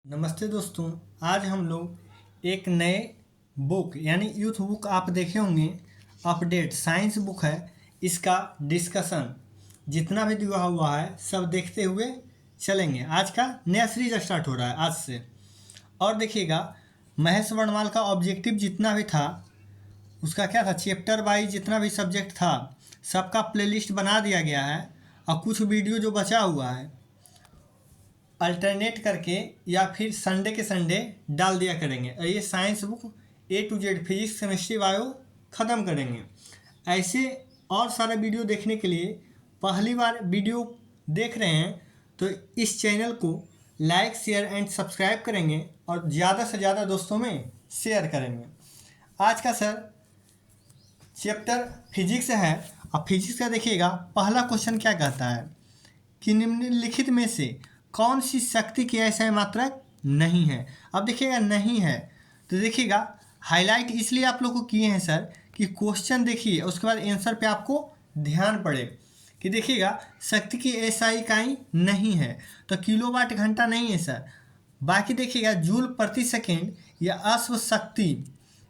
नमस्ते दोस्तों। आज हम लोग एक नए बुक यानी यूथ बुक आप देखे होंगे, अपडेट साइंस बुक है। इसका डिस्कशन जितना भी दिया हुआ है सब देखते हुए चलेंगे। आज का नया सीरीज स्टार्ट हो रहा है आज से। और देखिएगा, महेश वर्णवाल का ऑब्जेक्टिव जितना भी था उसका क्या था, चैप्टर वाइज जितना भी सब्जेक्ट था सबका प्लेलिस्ट बना दिया गया है। और कुछ वीडियो जो बचा हुआ है अल्टरनेट करके या फिर संडे के संडे डाल दिया करेंगे। और ये science book A to Z physics chemistry bio ख़त्म करेंगे। ऐसे और सारे वीडियो देखने के लिए पहली बार वीडियो देख रहे हैं तो इस चैनल को लाइक शेयर एंड सब्सक्राइब करेंगे और ज़्यादा से ज़्यादा दोस्तों में शेयर करेंगे। आज का सर चैप्टर फिजिक्स है। अब फिजिक्स का देखिएगा, पहला क्वेश्चन क्या कहता है कि निम्नलिखित में से कौन सी शक्ति की ऐसा मात्रक नहीं है। अब देखिएगा नहीं है तो देखिएगा हाईलाइट इसलिए आप लोग को किए हैं सर कि क्वेश्चन देखिए उसके बाद आंसर पे आपको ध्यान पड़े कि देखिएगा शक्ति की ऐसा इकाई नहीं है तो किलोवाट घंटा नहीं है सर। बाकी देखिएगा जूल प्रति सेकेंड या अश्व शक्ति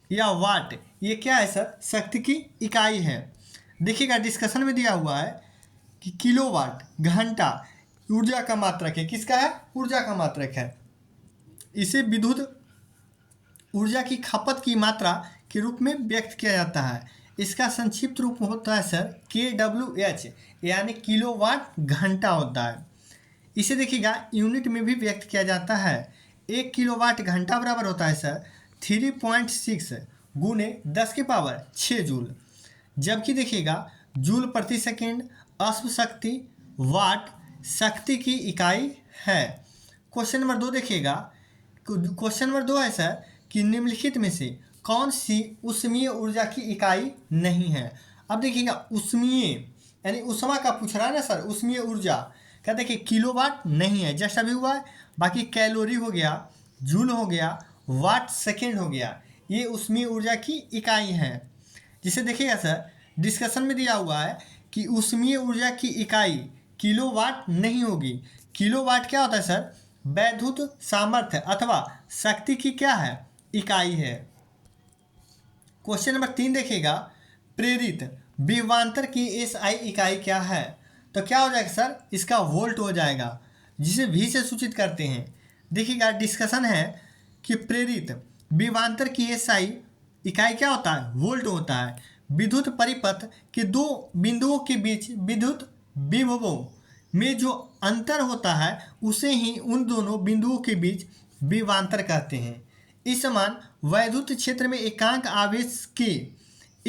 या वाट, ये क्या है सर, शक्ति की इकाई है। देखिएगा डिस्कशन में दिया हुआ है कि किलोवाट घंटा ऊर्जा का मात्रक है। किसका है? ऊर्जा का मात्रक है। इसे विद्युत ऊर्जा की खपत की मात्रा के रूप में व्यक्त किया जाता है। इसका संक्षिप्त रूप होता है सर KWH यानी किलोवाट घंटा होता है। इसे देखिएगा यूनिट में भी व्यक्त किया जाता है। 1 किलोवाट घंटा बराबर होता है सर 3.6 गुने 10 की पावर 6 जूल। जबकि देखिएगा जूल प्रति सेकेंड अश्व शक्ति वाट शक्ति की इकाई है। क्वेश्चन नंबर 2 देखिएगा, क्वेश्चन नंबर 2 है सर कि निम्नलिखित में से कौन सी ऊष्मीय ऊर्जा की इकाई नहीं है। अब देखिएगा ऊष्मीय यानी ऊष्मा का पूछ रहा है ना सर, ऊष्मीय ऊर्जा क्या देखिए किलोवाट नहीं है, जैसा भी हुआ है। बाकी कैलोरी हो गया, जूल हो गया, वाट सेकेंड हो गया, ये ऊष्मीय ऊर्जा की इकाई है। जिसे देखिएगा सर डिस्कशन में दिया हुआ है कि ऊष्मीय ऊर्जा की इकाई किलोवाट नहीं होगी। किलोवाट क्या होता है सर? वैद्युत सामर्थ्य अथवा शक्ति की क्या है? इकाई है। क्वेश्चन नंबर 3 देखिएगा, प्रेरित विभवांतर की SI इकाई क्या है? तो क्या हो जाएगा सर? इसका वोल्ट हो जाएगा, जिसे V से सूचित करते हैं। देखिएगा डिस्कशन है कि प्रेरित विभवांतर की SI इकाई क्या होता है? वोल्ट होता है। विद्युत परिपथ के दो बिंदुओं के बीच विद्युत विभवों में जो अंतर होता है उसे ही उन दोनों बिंदुओं के बीच विभवांतर कहते हैं। इस समान वैद्युत क्षेत्र में एकांक आवेश के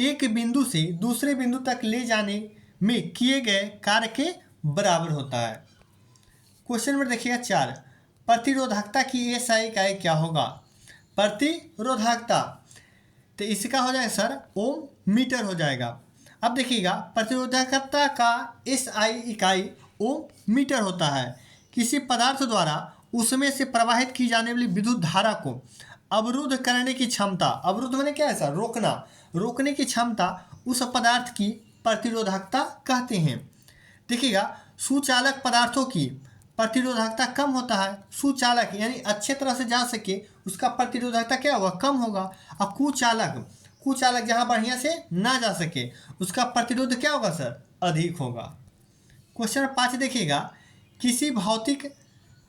एक बिंदु से दूसरे बिंदु तक ले जाने में किए गए कार्य के बराबर होता है। क्वेश्चन नंबर देखिएगा 4, प्रतिरोधकता की SI इकाई क्या होगा? प्रतिरोधकता तो इसका हो जाएगा सर ओम मीटर हो जाएगा। अब देखिएगा प्रतिरोधकता का SI इकाई ओम मीटर होता है। किसी पदार्थ द्वारा उसमें से प्रवाहित की जाने वाली विद्युत धारा को अवरुद्ध करने की क्षमता, अवरुद्ध मैंने क्या है सर? रोकना, रोकने की क्षमता उस पदार्थ की प्रतिरोधकता कहते हैं। देखिएगा सुचालक पदार्थों की प्रतिरोधकता कम होता है। सुचालक यानी अच्छे तरह से जा सके उसका प्रतिरोधकता क्या होगा? कम होगा। और कुचालक, कुचालक जहाँ बढ़िया से ना जा सके उसका प्रतिरोध क्या होगा सर? अधिक होगा। क्वेश्चन 5 देखिएगा, किसी भौतिक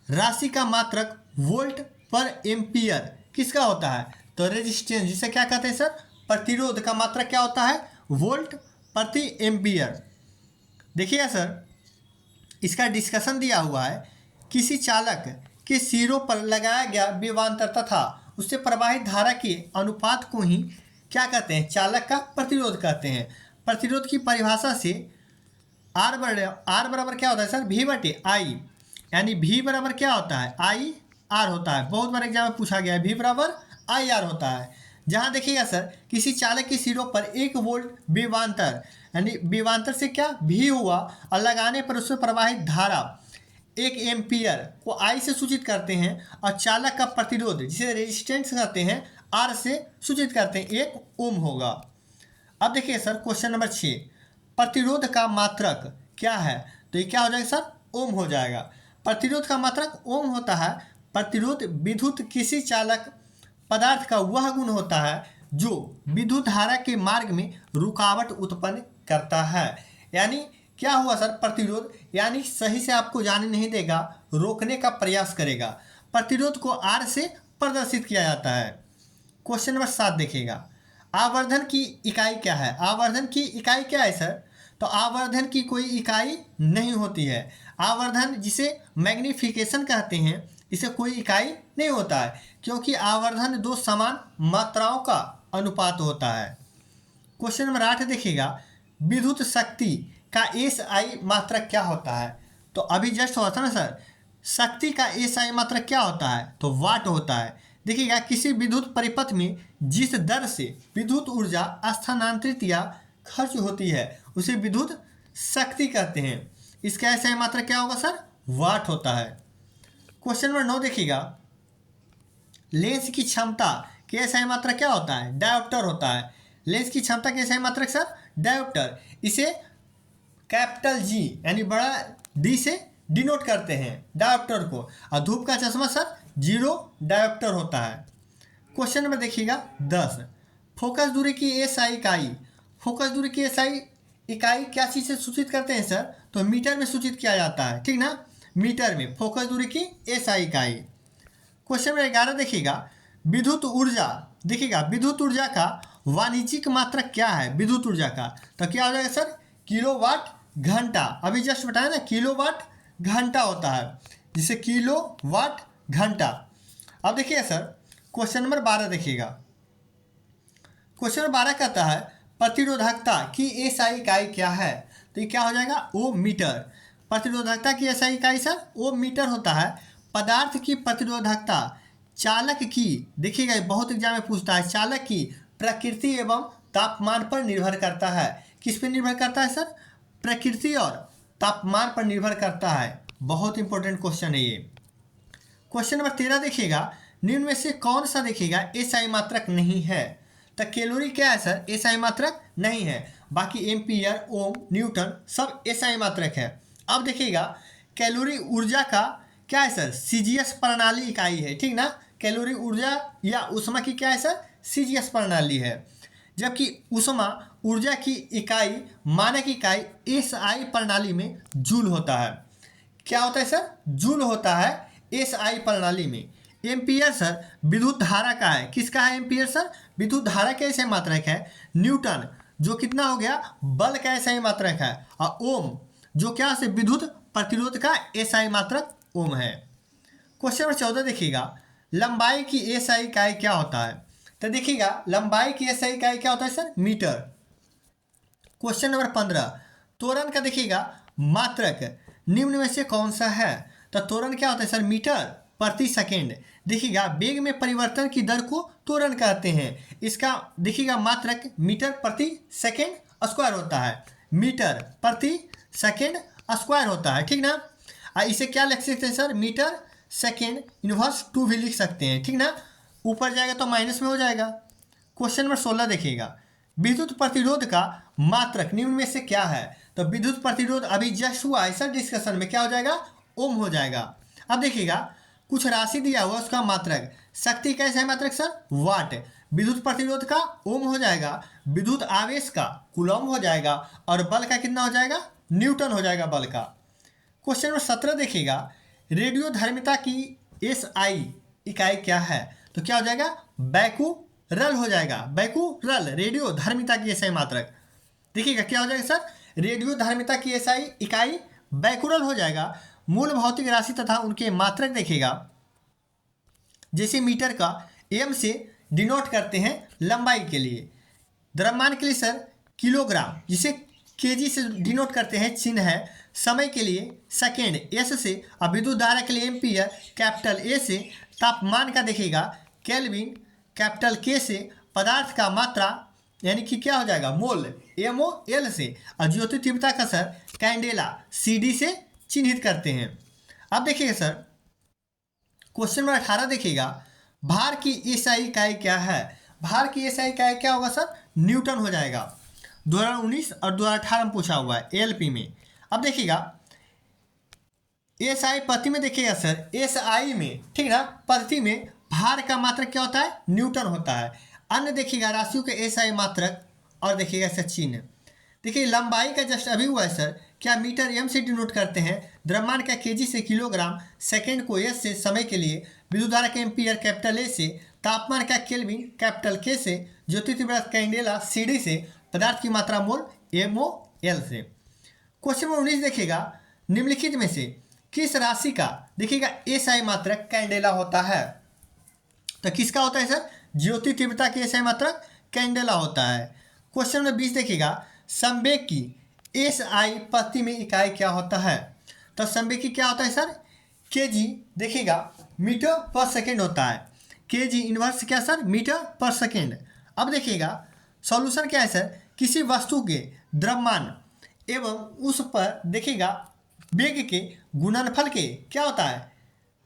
राशि का मात्रक वोल्ट पर एम्पियर किसका होता है? तो रेजिस्टेंस, जिसे क्या कहते हैं सर? प्रतिरोध का मात्रक क्या होता है? वोल्ट प्रति एम्पियर। देखिएगा सर इसका डिस्कशन दिया हुआ है, किसी चालक के सिरों पर लगाया गया विभवांतर तथा उससे प्रवाहित धारा के अनुपात को ही क्या कहते हैं? चालक का प्रतिरोध कहते हैं। प्रतिरोध की परिभाषा से आर बराबर क्या होता है सर? V/I, यानी V बराबर क्या होता है? IR होता है। बहुत बार एग्जाम में पूछा गया है V बराबर IR होता है। जहाँ देखिएगा सर किसी चालक के सिरों पर 1 वोल्ट विभवांतर यानी विभवांतर से क्या V हुआ और लगाने पर उसमें प्रवाहित धारा 1 एम्पियर को I से सूचित करते हैं और चालक का प्रतिरोध जिसे रेजिस्टेंस कहते हैं R से सूचित करते हैं 1 ओम होगा। अब देखिए सर क्वेश्चन नंबर 6, प्रतिरोध का मात्रक क्या है? तो ये क्या हो जाएगा सर? ओम हो जाएगा। प्रतिरोध का मात्रक ओम होता है। प्रतिरोध विद्युत किसी चालक पदार्थ का वह गुण होता है जो विद्युत धारा के मार्ग में रुकावट उत्पन्न करता है। यानी क्या हुआ सर, प्रतिरोध यानी सही से आपको जाने नहीं देगा, रोकने का प्रयास करेगा। प्रतिरोध को R से प्रदर्शित किया जाता है। क्वेश्चन नंबर 7 देखिएगा, आवर्धन की इकाई क्या है? आवर्धन की इकाई क्या है सर? तो आवर्धन की कोई इकाई नहीं होती है। आवर्धन जिसे मैग्नीफिकेशन कहते हैं, इसे कोई इकाई नहीं होता है, क्योंकि आवर्धन दो समान मात्राओं का अनुपात होता है। क्वेश्चन नंबर 8 देखिएगा, विद्युत शक्ति का SI मात्रक क्या होता है? तो अभी जस्ट हुआ था ना सर, शक्ति का SI मात्रक क्या होता है? तो वाट होता है। देखिएगा, किसी विद्युत परिपथ में जिस दर से विद्युत ऊर्जा स्थानांतरित या खर्च होती है उसे विद्युत शक्ति कहते हैं। इसका SI मात्रक क्या होगा सर? वाट होता है। क्वेश्चन नंबर 9 देखिएगा, लेंस की क्षमता के SI मात्रक क्या होता है? डायोप्टर होता है। लेंस की क्षमता के SI मात्रक सर? डायोप्टर। इसे कैपिटल G यानी बड़ा D से डिनोट करते हैं डायोप्टर को। और धूप का चश्मा सर 0 डायोप्टर होता है। क्वेश्चन नंबर देखिएगा 10, फोकस दूरी की SI इकाई। फोकस दूरी की SI इकाई क्या चीज़ से सूचित करते हैं सर? तो मीटर में सूचित किया जाता है, ठीक ना, मीटर में फोकस दूरी की SI इकाई। क्वेश्चन नंबर 11 देखिएगा, विद्युत ऊर्जा। देखिएगा, विद्युत ऊर्जा का वाणिज्यिक मात्रक क्या है? विद्युत ऊर्जा का तो क्या हो जाएगा सर? किलोवाट घंटा। अभी जस्ट बताया ना, किलोवाट घंटा होता है, जिसे किलोवाट घंटा। अब देखिए सर, क्वेश्चन नंबर 12 देखिएगा। क्वेश्चन नंबर 12 कहता है, प्रतिरोधकता की SI इकाई क्या है? तो ये क्या हो जाएगा? ओ मीटर। प्रतिरोधकता की SI इकाई सर ओ मीटर होता है। पदार्थ की प्रतिरोधकता चालक की, देखिएगा बहुत एग्जाम में पूछता है, चालक की प्रकृति एवं तापमान पर निर्भर करता है। किस पर निर्भर करता है सर? प्रकृति और तापमान पर निर्भर करता है। बहुत इंपॉर्टेंट क्वेश्चन है ये। क्वेश्चन नंबर 13 देखिएगा, निम्न में से कौन सा देखिएगा SI मात्रक नहीं है? तो कैलोरी क्या है सर? SI मात्रक नहीं है। बाकी एम्पियर, ओम, न्यूटन सब SI मात्रक है। अब देखिएगा, कैलोरी ऊर्जा का क्या है सर? CGS प्रणाली इकाई है, ठीक ना। कैलोरी ऊर्जा या ऊष्मा की क्या है सर? CGS प्रणाली है। जबकि ऊष्मा ऊर्जा की इकाई, मानक इकाई SI प्रणाली में जूल होता है। क्या होता है सर? जूल होता है SI प्रणाली में। एम्पियर सर विद्युत धारा का है। किसका है एम्पियर सर? विद्युत धारा का SI मात्रक है। न्यूटन जो कितना हो गया? बल का SI मात्रक है। और ओम जो क्या से विद्युत प्रतिरोध का SI मात्रक ओम है। क्वेश्चन नंबर 14 देखिएगा, लंबाई की SI इकाई क्या होता है? तो देखिएगा, लंबाई की SI इकाई क्या होता है सर? मीटर। क्वेश्चन नंबर 15, त्वरण का देखिएगा मात्रक निम्न में से कौन सा है? तो त्वरण क्या होता है सर? मीटर प्रति सेकेंड। देखिएगा, वेग में परिवर्तन की दर को त्वरण कहते हैं। इसका देखिएगा मात्रक मीटर प्रति सेकेंड स्क्वायर होता है। मीटर प्रति सेकेंड स्क्वायर होता है, ठीक ना। इसे क्या लिख सकते हैं सर? मीटर सेकेंड इनवर्स 2 भी लिख सकते हैं, ठीक ना। ऊपर जाएगा तो माइनस में हो जाएगा। क्वेश्चन नंबर 16 देखिएगा, विद्युत प्रतिरोध का मात्रक निम्न में से क्या है? तो विद्युत प्रतिरोध अभी जस्ट हुआ है सर डिस्कशन में, क्या हो जाएगा? ओम हो जाएगा। अब देखिएगा, कुछ राशि दिया हुआ उसका मात्रक, शक्ति कैसे है मात्रक सर? वाट। विद्युत प्रतिरोध का ओम हो जाएगा, विद्युत आवेश का कूलम हो जाएगा, और बल का कितना हो जाएगा? न्यूटन हो जाएगा बल का। क्वेश्चन नंबर 17 देखिएगा, रेडियो धर्मिता की SI इकाई क्या है? तो क्या हो जाएगा? बैकुरल हो जाएगा। बैकुरल रेडियो धर्मिता की SI मात्रक। देखिएगा क्या हो जाएगा सर? रेडियो धर्मिता की SI इकाई बैकुरल हो जाएगा। मूल भौतिक राशि तथा उनके मात्रक देखिएगा, जैसे मीटर का M से डिनोट करते हैं लंबाई के लिए, द्रव्यमान के लिए सर किलोग्राम, जिसे kg से डिनोट करते हैं चिन्ह है, समय के लिए सेकेंड S से, और विद्युत धारा के लिए एम्पियर कैपिटल A से, तापमान का देखिएगा केल्विन कैपिटल K से, पदार्थ का मात्रा यानी कि क्या हो जाएगा? मोल MOL से, और ज्योति तीव्रता का सर कैंडेला CD से चिन्हित करते हैं। अब देखिएगा सर, क्वेश्चन नंबर 18 देखिएगा, भार की SI इकाई क्या है? भार की SI इकाई क्या होगा सर? न्यूटन हो जाएगा। 2019 और 2018 में पूछा हुआ है ALP में। अब देखिएगा, एस आई पद्धति में देखिएगा सर, एस आई में, ठीक ना, पद्धति में भार का मात्रक क्या होता है, न्यूटन होता है। अन्य देखिएगा राशियों के एस आई मात्रक और देखिएगा इसका चिन्ह। देखिए लंबाई का जस्ट अभी हुआ है सर, क्या मीटर एम से डिनोट करते हैं, द्रव्यमान का केजी से किलोग्राम, सेकंड को एस से, समय के लिए, विद्युत धारा का एम्पियर कैपिटल ए से, तापमान का केल्विन कैपिटल के से, ज्योति तीव्रता कैंडेला सीडी से, पदार्थ की मात्रा मोल एम ओ एल से। क्वेश्चन नंबर 19 देखिएगा, निम्नलिखित में से किस राशि का देखिएगा एस आई मात्रक कैंडेला होता है। तो किसका होता है सर, ज्योति तीव्रता की एस आई मात्रक कैंडेला होता है। क्वेश्चन नंबर 20 देखिएगा, संवेग की एस आई पद्धति में इकाई क्या होता है। तो संवेग की क्या होता है सर, के जी देखिएगा मीटर पर सेकेंड होता है, के जी इनवर्स क्या सर, मीटर पर सेकेंड। अब देखिएगा सॉल्यूशन क्या है सर, किसी वस्तु के द्रव्यमान एवं उस पर देखिएगा वेग के गुणनफल के क्या होता है,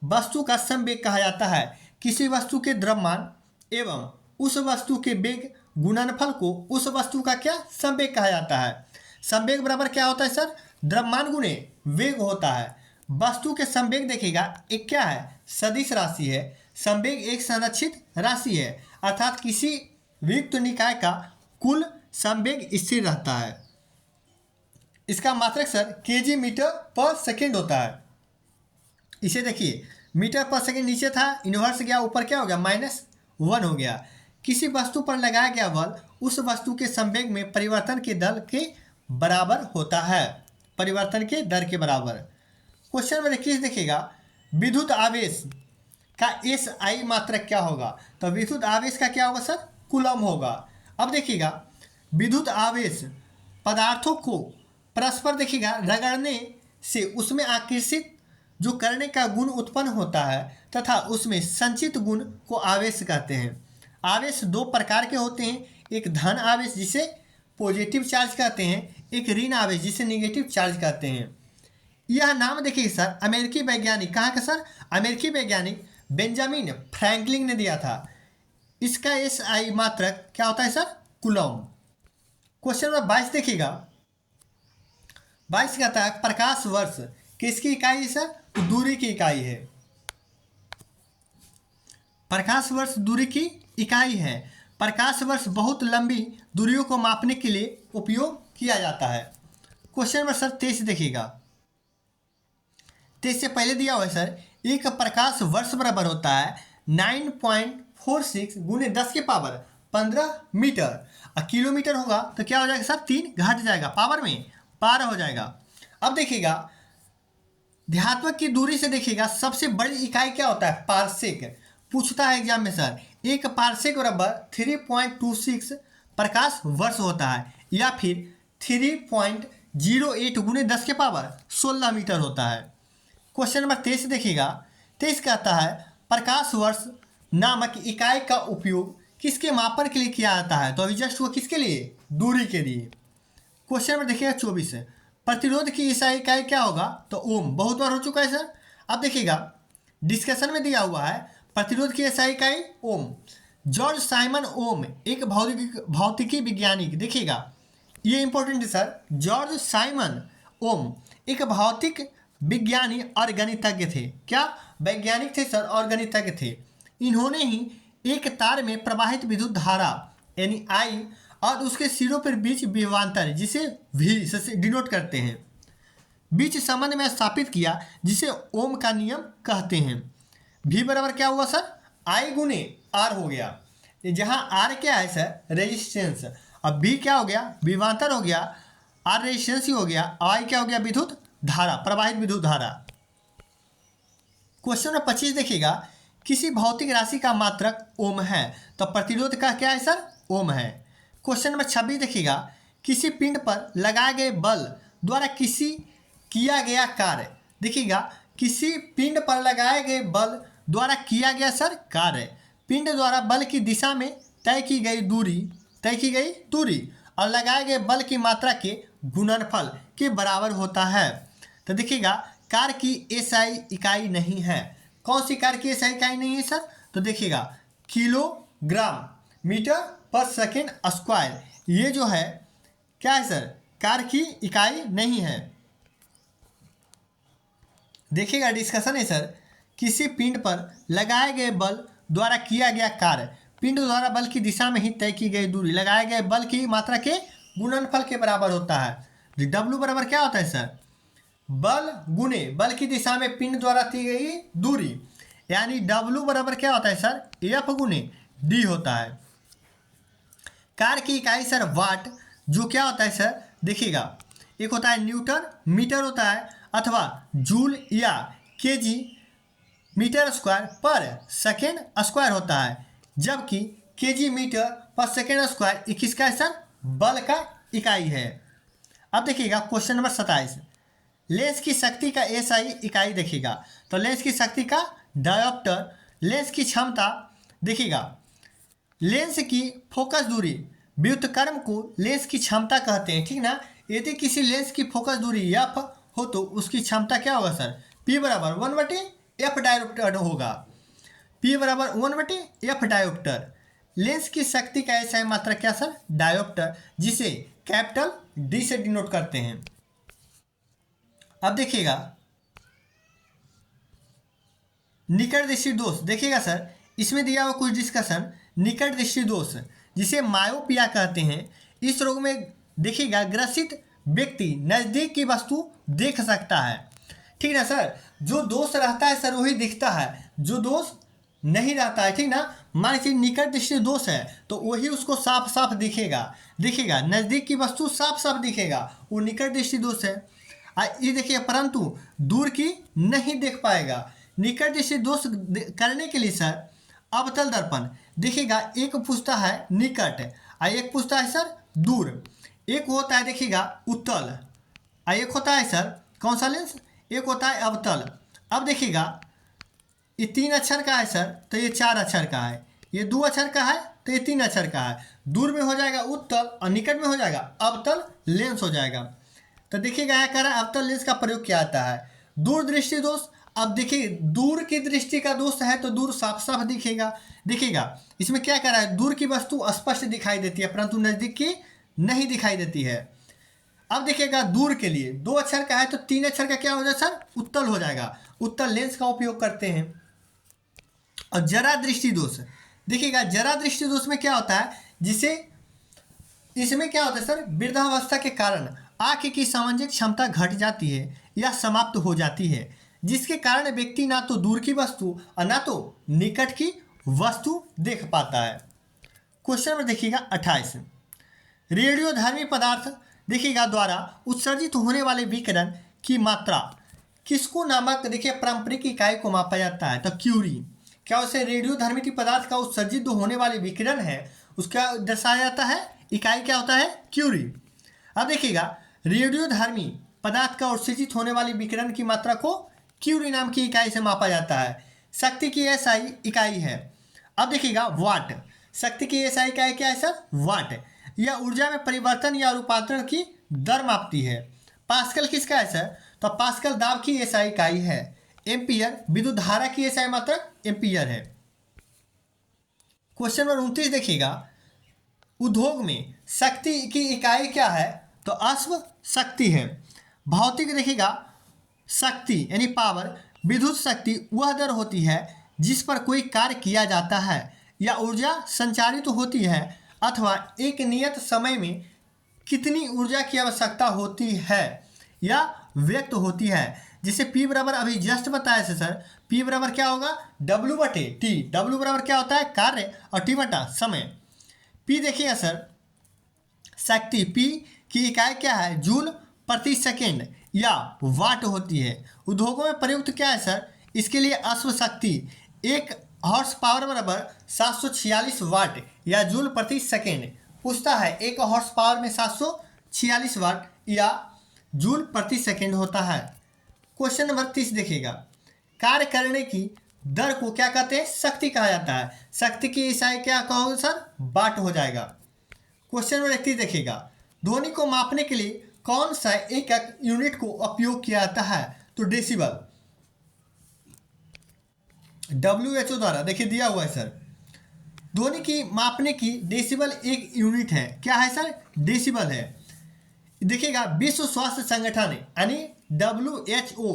वस्तु का संवेग कहा जाता है। किसी वस्तु के द्रव्यमान एवं उस वस्तु के वेग गुणनफल को उस वस्तु का क्या, संवेग कहा जाता है। संवेग बराबर क्या होता है सर, द्रव्यमान गुणे वेग होता है। वस्तु के संवेग देखिएगा एक क्या है, सदिश राशि है। संवेग एक संरक्षित राशि है, अर्थात किसी वियुक्त निकाय का कुल संवेग स्थिर रहता है। इसका मात्रक सर केजी मीटर पर सेकेंड होता है। इसे देखिए मीटर पर सेकेंड नीचे था, इनवर्स गया ऊपर, क्या हो गया, -1 हो गया। किसी वस्तु पर लगाया गया बल उस वस्तु के संवेग में परिवर्तन के दर के बराबर होता है, परिवर्तन के दर के बराबर। क्वेश्चन नंबर 21 देखिएगा, विद्युत आवेश का एस आई मात्रक क्या होगा। तो विद्युत आवेश का क्या होगा सर, कूलम होगा। अब देखिएगा विद्युत आवेश पदार्थों को परस्पर देखिएगा रगड़ने से उसमें आकर्षित जो करने का गुण उत्पन्न होता है तथा उसमें संचित गुण को आवेश कहते हैं। आवेश दो प्रकार के होते हैं, एक धन आवेश जिसे पॉजिटिव चार्ज कहते हैं, एक ऋण आवेश जिसे नेगेटिव चार्ज कहते हैं। यह नाम देखिए सर अमेरिकी वैज्ञानिक, कहाँ का सर, अमेरिकी वैज्ञानिक बेंजामिन फ्रैंकलिन ने दिया था। इसका एस आई मात्रक क्या होता है सर, कूलम। क्वेश्चन नंबर 22 देखिएगा, 22 कहता है प्रकाश वर्ष किसकी इकाई है सर, तो दूरी की इकाई है। प्रकाश वर्ष दूरी की इकाई है। प्रकाश वर्ष बहुत लंबी दूरियों को मापने के लिए उपयोग किया जाता है। क्वेश्चन नंबर सर 23 देखिएगा, 23 से पहले दिया हुआ है सर, एक प्रकाश वर्ष बराबर होता है 9.46 गुने 10 के पावर 15 मीटर। और किलोमीटर होगा तो क्या हो जाएगा सर, 3 घट जाएगा, पावर में 12 हो जाएगा। अब देखिएगा ध्यात्मक की दूरी से देखिएगा सबसे बड़ी इकाई क्या होता है, पारसेक। पूछता है एग्जाम में सर, एक पारसेक बराबर 3.26 प्रकाश वर्ष होता है, या फिर 3.08 गुने 10 के पावर 16 मीटर होता है। क्वेश्चन नंबर 23 देखिएगा, 23 कहता है प्रकाश वर्ष नामक इकाई का उपयोग किसके मापन के लिए किया जाता है। तो अभी जस्ट हुआ किसके लिए, दूरी के लिए। क्वेश्चन नंबर देखिएगा 24, प्रतिरोध की ईसाई इकाई क्या होगा, तो ओम। बहुत बार हो चुका है सर। अब देखिएगा डिस्कशन में दिया हुआ है प्रतिरोध की ईसाई इकाई ओम। जॉर्ज साइमन ओम एक भौतिकी वैज्ञानिक, देखिएगा ये इंपॉर्टेंट है सर, जॉर्ज साइमन ओम एक भौतिक विज्ञानी और गणितज्ञ थे। क्या वैज्ञानिक थे सर और गणितज्ञ थे। इन्होंने ही एक तार में प्रवाहित विद्युत धारा यानी आई और उसके सिरों पर बीच विभवांतर जिसे भी से डिनोट करते हैं, बीच संबंध में स्थापित किया जिसे ओम का नियम कहते हैं। भी बराबर क्या हुआ सर, आई गुने आर हो गया। जहां आर क्या है सर, रेजिस्टेंस, अब भी क्या हो गया, विभवांतर हो गया, आर रेजिस्टेंस ही हो गया, आई क्या हो गया, विद्युत धारा, प्रवाहित विद्युत धारा। क्वेश्चन नंबर 25 देखिएगा, किसी भौतिक राशि का मात्रक ओम है, तो प्रतिरोध का क्या है सर, ओम है। क्वेश्चन नंबर 26 देखिएगा, किसी पिंड पर लगाए गए बल द्वारा किसी किया गया कार्य, देखिएगा किसी पिंड पर लगाए गए बल द्वारा किया गया सर कार्य, पिंड द्वारा बल की दिशा में तय की गई दूरी और लगाए गए बल की मात्रा के गुणनफल के बराबर होता है। तो देखिएगा कार्य की एसआई इकाई नहीं है। कौन सी कार्य की एसआई इकाई नहीं है सर, तो देखिएगा किलोग्राम मीटर पर सेकेंड स्क्वायर, ये जो है क्या है सर, कार्य की इकाई नहीं है। देखिएगा डिस्कशन है सर, किसी पिंड पर लगाए गए बल द्वारा किया गया कार्य पिंड द्वारा बल की दिशा में ही तय की गई दूरी लगाए गए बल की मात्रा के गुणनफल के बराबर होता है। डब्ल्यू बराबर क्या होता है सर, बल गुणे बल की दिशा में पिंड द्वारा दी गई दूरी, यानी डब्ल्यू बराबर क्या होता है सर, एफ गुणे डी होता है। कार्य की इकाई सर वाट, जो क्या होता है सर, देखिएगा एक होता है न्यूटन मीटर होता है, अथवा जूल या केजी मीटर स्क्वायर पर सेकेंड स्क्वायर होता है, जबकि केजी मीटर पर सेकेंड स्क्वायर किसका है सर, बल का इकाई है। अब देखिएगा क्वेश्चन नंबर 27, लेंस की शक्ति का एसआई इकाई देखिएगा, तो लेंस की शक्ति का डायोप्टर, लेंस की क्षमता देखिएगा, लेंस की फोकस दूरी व्युत्क्रम को लेंस की क्षमता कहते हैं, ठीक ना। यदि किसी लेंस की फोकस दूरी एफ हो तो उसकी क्षमता क्या होगा सर, पी बराबर 1/एफ डायोप्टर होगा, पी बराबर 1/एफ डायोप्टर। लेंस की शक्ति का ऐसा मात्रा क्या सर, डायोप्टर, जिसे कैपिटल डी से डिनोट करते हैं। अब देखिएगा निकट दृष्टि दोष, देखिएगा सर इसमें दिया हुआ कुछ डिस्कशन, निकट दृष्टि दोष जिसे मायोपिया कहते हैं, इस रोग में देखिएगा ग्रसित व्यक्ति नज़दीक की वस्तु देख सकता है, ठीक ना सर। जो दोष रहता है सर वही दिखता है, जो दोष नहीं रहता है, ठीक ना। मान लीजिए निकट दृष्टि दोष है तो वही उसको साफ साफ दिखेगा, दिखेगा नज़दीक की वस्तु साफ साफ दिखेगा, वो निकट दृष्टि दोष है। ये देखिए परंतु दूर की नहीं देख पाएगा। निकट दृष्टि दोष करने के लिए सर अवतल दर्पण, देखिएगा एक पूछता है निकट और एक पूछता है सर दूर, एक होता है देखिएगा उत्तल और एक होता है सर कौन सा लेंस, एक होता है अवतल। अब देखिएगा ये 3 अक्षर का है सर तो ये 4 अक्षर का है, ये 2 अक्षर का है तो ये 3 अक्षर का है, दूर में हो जाएगा उत्तल और निकट में हो जाएगा अवतल लेंस हो जाएगा। तो देखिएगा यहाँ कह रहा है अवतल लेंस का प्रयोग किया जाता है। दूर दृष्टि दोष, अब देखिए दूर की दृष्टि का दोष है तो दूर साफ साफ दिखेगा, देखिएगा इसमें क्या कह रहा है, दूर की वस्तु स्पष्ट दिखाई देती है परंतु नज़दीक की नहीं दिखाई देती है। अब देखिएगा दूर के लिए 2 अक्षर का है तो 3 अक्षर का क्या हो जाएगा सर, उत्तल हो जाएगा, उत्तल लेंस का उपयोग करते हैं। और जरा दृष्टि दोष, देखिएगा जरा दृष्टि दोष में क्या होता है, जिसे इसमें क्या होता है सर, वृद्धावस्था के कारण आँख की सामाजिक क्षमता घट जाती है या समाप्त हो जाती है, जिसके कारण व्यक्ति ना तो दूर की वस्तु और ना तो निकट की वस्तु देख पाता है। क्वेश्चन नंबर देखिएगा 28, रेडियोधर्मी पदार्थ देखिएगा द्वारा उत्सर्जित होने वाले विकिरण की मात्रा किसको नामक देखिए पारंपरिक इकाई को मापा जाता है, तो क्यूरी। क्या उसे रेडियोधर्मी पदार्थ का उत्सर्जित होने वाले विकिरण है उसका दर्शाया जाता है, इकाई क्या होता है, क्यूरी। अब देखिएगा रेडियोधर्मी पदार्थ का उत्सर्जित होने वाली विकिरण की मात्रा को क्यूरी नाम की इकाई से मापा जाता है। शक्ति की एसआई इकाई है, अब देखिएगा वाट, शक्ति की एसआई इकाई क्या है सर, वाट। यह ऊर्जा में परिवर्तन या रूपांतरण की दर मापती है। पास्कल किसका है सर, तो पास्कल दाब की एसआई इकाई है। एम्पियर विद्युत धारा की एसआई मात्रा एम्पियर है। क्वेश्चन नंबर 29 देखिएगा, उद्योग में शक्ति की इकाई क्या है, तो अश्व शक्ति है। भौतिक देखिएगा शक्ति यानी पावर, विद्युत शक्ति वह दर होती है जिस पर कोई कार्य किया जाता है या ऊर्जा संचारित होती है अथवा एक नियत समय में कितनी ऊर्जा की आवश्यकता होती है या व्यक्त होती है, जिसे P बराबर अभी जस्ट बताया से सर, P बराबर क्या होगा, W/T। W बराबर क्या होता है, कार्य, और T बटा समय। P देखिएगा सर शक्ति P की इकाई क्या है, जूल प्रति सेकेंड या वाट होती है। उद्योगों में प्रयुक्त क्या है सर, इसके लिए अश्व शक्ति 1 हॉर्स पावर बराबर 746 वाट या जूल प्रति सेकेंड पूछता है। 1 हॉर्स पावर में 746 वाट या जूल प्रति सेकेंड होता है। क्वेश्चन नंबर 30 देखिएगा, कार्य करने की दर को क्या कहते हैं, शक्ति कहा जाता है। शक्ति की इकाई क्या कहोगे सर, वाट हो जाएगा। क्वेश्चन नंबर 31 देखिएगा, ध्वनि को मापने के लिए कौन सा एकक यूनिट को उपयोग किया जाता है, तो डेसिबल। WHO द्वारा देखिए दिया हुआ है सर, ध्वनि की मापने की डेसिबल एक यूनिट है, क्या है सर, डेसिबल है। देखिएगा विश्व स्वास्थ्य संगठन यानी WHO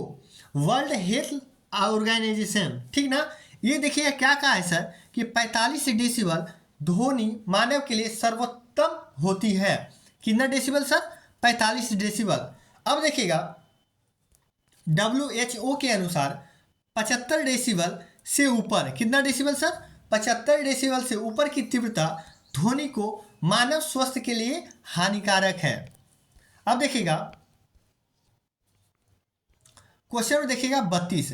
वर्ल्ड हेल्थ ऑर्गेनाइजेशन, ठीक ना। ये देखिए क्या कहा है सर कि 45 डेसिबल ध्वनि मानव के लिए सर्वोत्तम होती है। कितना डेसिबल सर? 45 डेसिबल। अब देखिएगा WHO के अनुसार 75 डेसिबल से ऊपर, कितना डेसिबल सर? 75 डेसिबल से ऊपर की तीव्रता ध्वनि को मानव स्वास्थ्य के लिए हानिकारक है। अब देखिएगा क्वेश्चन नंबर देखिएगा 32।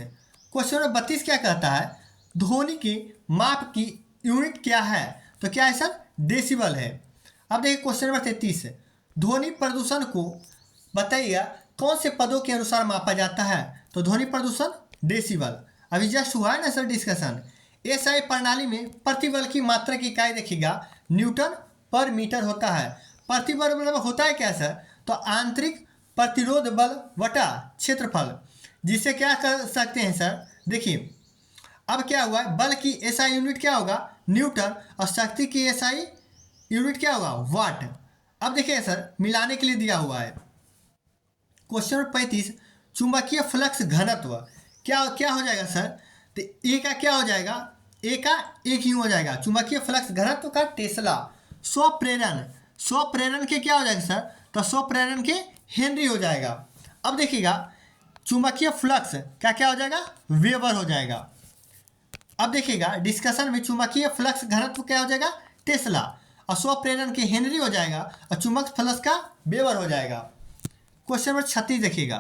क्वेश्चन नंबर 32 क्या कहता है? ध्वनि के माप की यूनिट क्या है? तो क्या है सर? डेसिबल है। अब देखिए क्वेश्चन नंबर 33, ध्वनि प्रदूषण को बताइएगा कौन से पदों के अनुसार मापा जाता है? तो ध्वनि प्रदूषण डेसिबल। अभी जस्ट हुआ है ना सर डिस्कशन। एसआई प्रणाली में प्रतिबल की मात्रा की इकाई देखिएगा न्यूटन पर मीटर होता है। प्रतिबल मतलब होता है क्या सर? तो आंतरिक प्रतिरोध बल वटा क्षेत्रफल, जिसे क्या कर सकते हैं सर? देखिए अब क्या हुआ है, बल की एसआई यूनिट क्या होगा? न्यूटन, और शक्ति की एसआई यूनिट क्या होगा? वाट। अब देखिए सर मिलाने के लिए दिया हुआ है क्वेश्चन नंबर 35, चुंबकीय फ्लक्स घनत्व क्या क्या हो जाएगा सर? तो ए का क्या हो जाएगा? ए का एक ही हो जाएगा, चुंबकीय फ्लक्स घनत्व का टेस्ला। स्वप्रेरण के क्या हो जाएगा सर? तो स्वप्रेरण के हेनरी हो जाएगा। अब देखिएगा चुंबकीय फ्लक्स क्या क्या हो जाएगा? वेबर हो जाएगा। अब देखिएगा डिस्कशन में चुंबकीय फ्लक्स घनत्व क्या हो जाएगा? टेस्ला, और स्वप्रेरण के हेनरी हो जाएगा, और चुंबक फ्लक्स का वेबर हो जाएगा। क्वेश्चन नंबर 36 देखिएगा,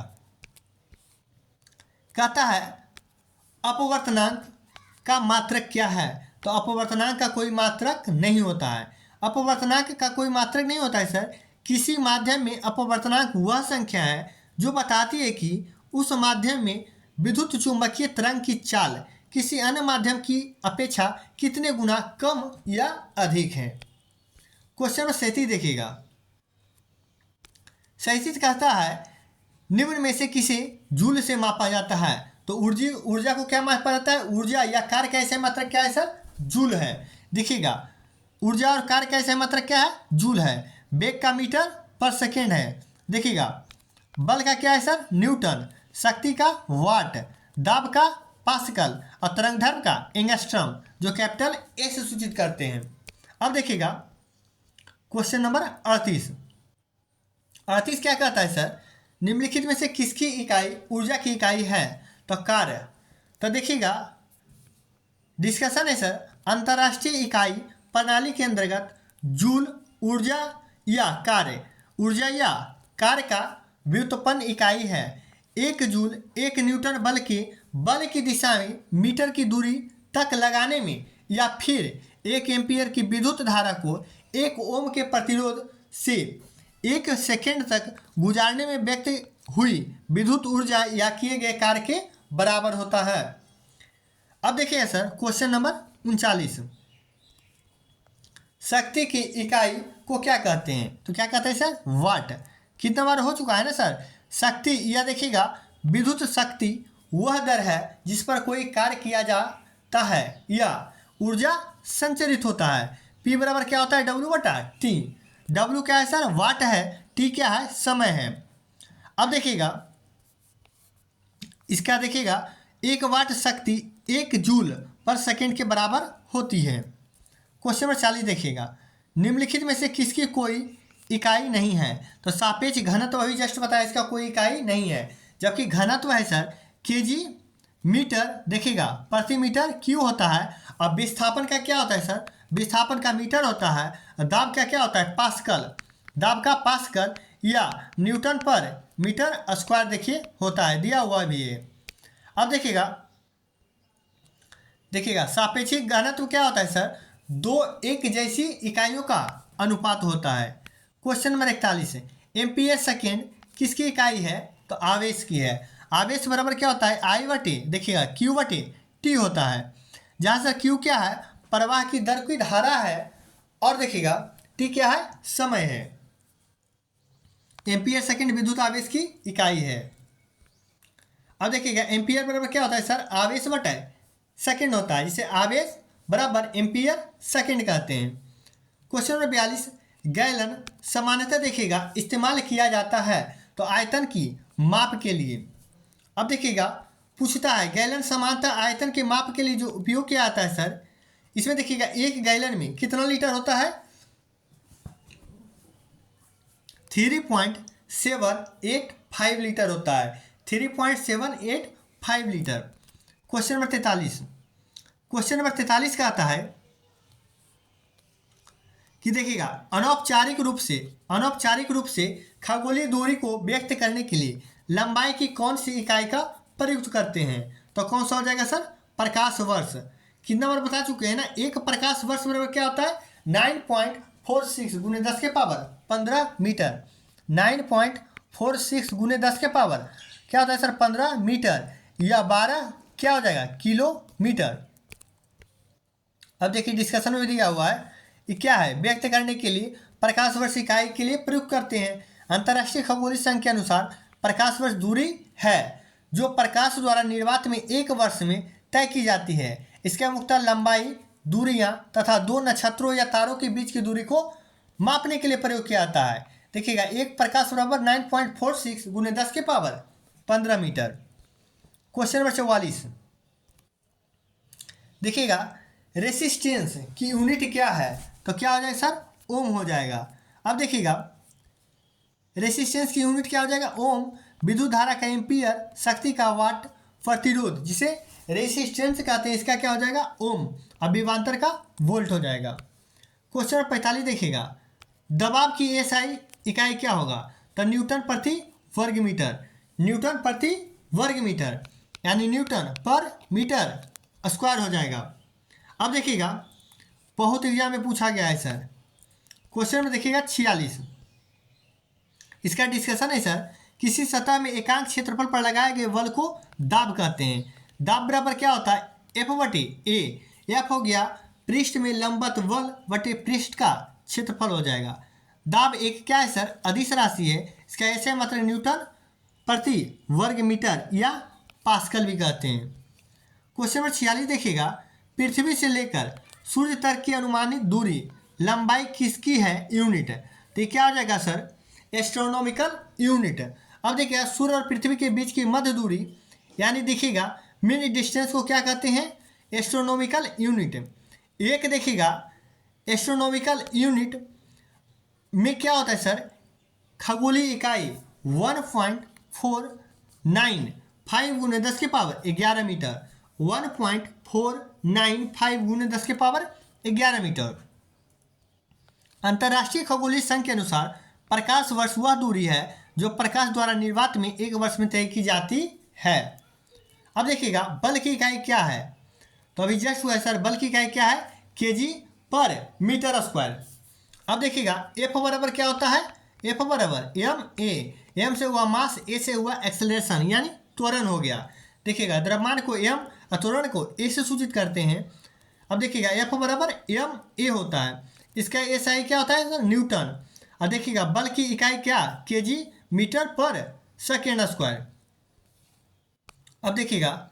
कहता है अपवर्तनांक का मात्रक क्या है? तो अपवर्तनांक का कोई मात्रक नहीं होता है। अपवर्तनांक का कोई मात्रक नहीं होता है सर। किसी माध्यम में अपवर्तनांक वह संख्या है जो बताती है कि उस माध्यम में विद्युत चुंबकीय तरंग की चाल किसी अन्य माध्यम की अपेक्षा कितने गुना कम या अधिक है। क्वेश्चन नंबर 37 देखिएगा, 37 कहता है निम्न में से किसे जूल से मापा जाता है? तो ऊर्जा को क्या मापा जाता है? ऊर्जा या कार्य का ऐसा मात्रक क्या है सर? जूल है। देखिएगा ऊर्जा और कार्य का ऐसा मात्रक क्या है? जूल है। वेग का मीटर पर सेकेंड है। देखिएगा बल का क्या है सर? न्यूटन। शक्ति का वाट। दाब का पास्कल, और तरंगधर्म का एंगस्ट्रम, जो कैपिटल ए से सूचित करते हैं। अब देखिएगा क्वेश्चन नंबर 38, 38 क्या कहता है सर? निम्नलिखित में से किसकी इकाई ऊर्जा की इकाई है? तो कार्य। तो देखिएगा डिस्कशन है सर, अंतर्राष्ट्रीय इकाई प्रणाली के अंतर्गत जूल ऊर्जा या कार्य, ऊर्जा या कार्य का व्युत्पन्न इकाई है। एक जूल एक न्यूटन बल की दिशा में मीटर की दूरी तक लगाने में, या फिर एक एम्पियर की विद्युत धारा को एक ओम के प्रतिरोध से 1 सेकेंड तक गुजारने में व्यक्त हुई विद्युत ऊर्जा या किए गए कार्य के बराबर होता है। अब देखिए सर क्वेश्चन नंबर 39, शक्ति की इकाई को क्या कहते हैं? तो क्या कहते हैं सर? वाट। कितना बार हो चुका है ना सर? शक्ति या देखिएगा विद्युत शक्ति वह दर है जिस पर कोई कार्य किया जाता है या ऊर्जा संचरित होता है। P बराबर क्या होता है? W बटा T। W क्या है सर? वाट है। T क्या है? समय है। अब देखिएगा इसका देखिएगा 1 वाट शक्ति 1 जूल पर सेकेंड के बराबर होती है। क्वेश्चन नंबर 40 देखिएगा, निम्नलिखित में से किसकी कोई इकाई नहीं है? तो सापेक्ष घनत्व अभी जस्ट बताया, इसका कोई इकाई नहीं है। जबकि घनत्व है सर केजी मीटर देखिएगा प्रति मीटर क्यू होता है। और विस्थापन का क्या होता है सर? विस्थापन का मीटर होता है। दाब का क्या होता है? पास्कल। दाब का पास्कल या न्यूटन पर मीटर स्क्वायर देखिए होता है, दिया हुआ भी है। अब देखिएगा सापेक्षिक घनत्व क्या होता है सर? 2 एक जैसी इकाइयों का अनुपात होता है। क्वेश्चन नंबर 41, एम्पियर सेकेंड किसकी इकाई है? तो आवेश की है। आवेश बराबर क्या होता है? आई बटे देखिएगा क्यू बटे टी होता है, जहाँ से क्यू क्या है? प्रवाह की दर की धारा है, और देखिएगा टी क्या है? समय है। एम्पियर सेकेंड विद्युत आवेश की इकाई है। अब देखिएगा एम्पियर बराबर क्या होता है सर? आवेश बटे सेकेंड होता है, जिसे आवेश बराबर एम्पियर सेकेंड कहते हैं। क्वेश्चन नंबर 42, गैलन सामान्यतः देखिएगा इस्तेमाल किया जाता है तो आयतन की माप के लिए। अब देखिएगा पूछता है गैलन समानता आयतन के माप के लिए जो उपयोग किया जाता है सर, इसमें देखिएगा एक गैलन में कितना लीटर होता है, 3.785 लीटर होता है, 3.785 litre. Question number 43, question number 43 का आता है कि देखिएगा अनौपचारिक रूप से खगोलीय दूरी को व्यक्त करने के लिए लंबाई की कौन सी इकाई का प्रयुक्त करते हैं, तो कौन सा हो जाएगा सर, प्रकाश वर्ष। कितना बार बता चुके हैं ना, एक प्रकाश वर्ष बराबर क्या होता है, 9.46 गुने 10 के पावर 15 मीटर, 9.46 गुने 10 के पावर क्या होता है सर, 15 मीटर, या 12 क्या हो जाएगा, किलोमीटर। अब देखिए डिस्कशन में दिया हुआ है ये क्या है, व्यक्त करने के लिए प्रकाश वर्ष इकाई के लिए प्रयुक्त करते हैं। अंतर्राष्ट्रीय खगोलीय संघ के अनुसार प्रकाश वर्ष दूरी है जो प्रकाश द्वारा निर्वात में एक वर्ष में तय की जाती है। इसका मुख्यतः लंबाई, दूरियां तथा दो नक्षत्रों या तारों के बीच की दूरी को मापने के लिए प्रयोग किया जाता है। देखिएगा एक प्रकाश बराबर 9.46 गुने 10 के पावर 15 मीटर। क्वेश्चन नंबर 44, देखिएगा रेसिस्टेंस की यूनिट क्या है, तो क्या हो जाएगा सर, ओम हो जाएगा। अब देखिएगा रेसिस्टेंस की यूनिट क्या हो जाएगा, ओम। विद्युत धारा का एम्पियर, शक्ति का वाट, प्रतिरोध जिसे रेसिस्टेंस कहते हैं इसका क्या हो जाएगा, ओम। अब विभवांतर का वोल्ट हो जाएगा। क्वेश्चन नंबर 45 देखिएगा दबाव की एसआई इकाई क्या होगा, तो न्यूटन प्रति वर्ग मीटर, न्यूटन प्रति वर्ग मीटर यानी न्यूटन पर मीटर स्क्वायर हो जाएगा। अब देखिएगा बहुत एग्जाम में पूछा गया है सर, क्वेश्चन में देखिएगा 46, इसका डिस्कशन है सर, किसी सतह में एकांक क्षेत्रफल पर लगाए गए बल को दाब कहते हैं। दाब बराबर क्या होता है, एफ बटे ए, एफ हो गया पृष्ठ में लंबवत बल बटे पृष्ठ का क्षेत्रफल हो जाएगा। दाब एक क्या है सर, अदिश राशि है, इसका ऐसे मतलब न्यूटन प्रति वर्ग मीटर या पास्कल भी कहते हैं। क्वेश्चन नंबर 46 देखिएगा पृथ्वी से लेकर सूर्य तक की अनुमानित दूरी लंबाई किसकी है यूनिट, तो क्या हो जाएगा सर, एस्ट्रोनॉमिकल यूनिट। अब देखिएगा सूर्य और पृथ्वी के बीच की मध्य दूरी यानी देखिएगा मीन डिस्टेंस को क्या कहते हैं, एस्ट्रोनॉमिकल यूनिट। एक देखिएगा एस्ट्रोनॉमिकल यूनिट में क्या होता है सर, खगोलीय इकाई 1.495 गुने 10 के पावर 11 मीटर, 1.495 गुने 10 के पावर 11 मीटर। अंतर्राष्ट्रीय खगोलीय संघ के अनुसार प्रकाश वर्ष वह दूरी है जो प्रकाश द्वारा निर्वात में एक वर्ष में तय की जाती है। अब देखिएगा बल की इकाई क्या है, तो अभी जस्ट हुआ है सर, बल की इकाई क्या है, केजी पर मीटर स्क्वायर। अब देखिएगा एफ बराबर क्या होता है, एफ बराबर एम ए, एम से हुआ मास, ए से हुआ एक्सेलरेशन यानी त्वरण हो गया। देखिएगा द्रव्यमान को एम और त्वरण को ए से सूचित करते हैं। अब देखिएगा एफ बराबर एम ए होता है, इसका एसआई क्या होता है सर, न्यूटन। और देखिएगा बल की इकाई क्या, केजी मीटर पर सेकेंड स्क्वायर। अब देखिएगा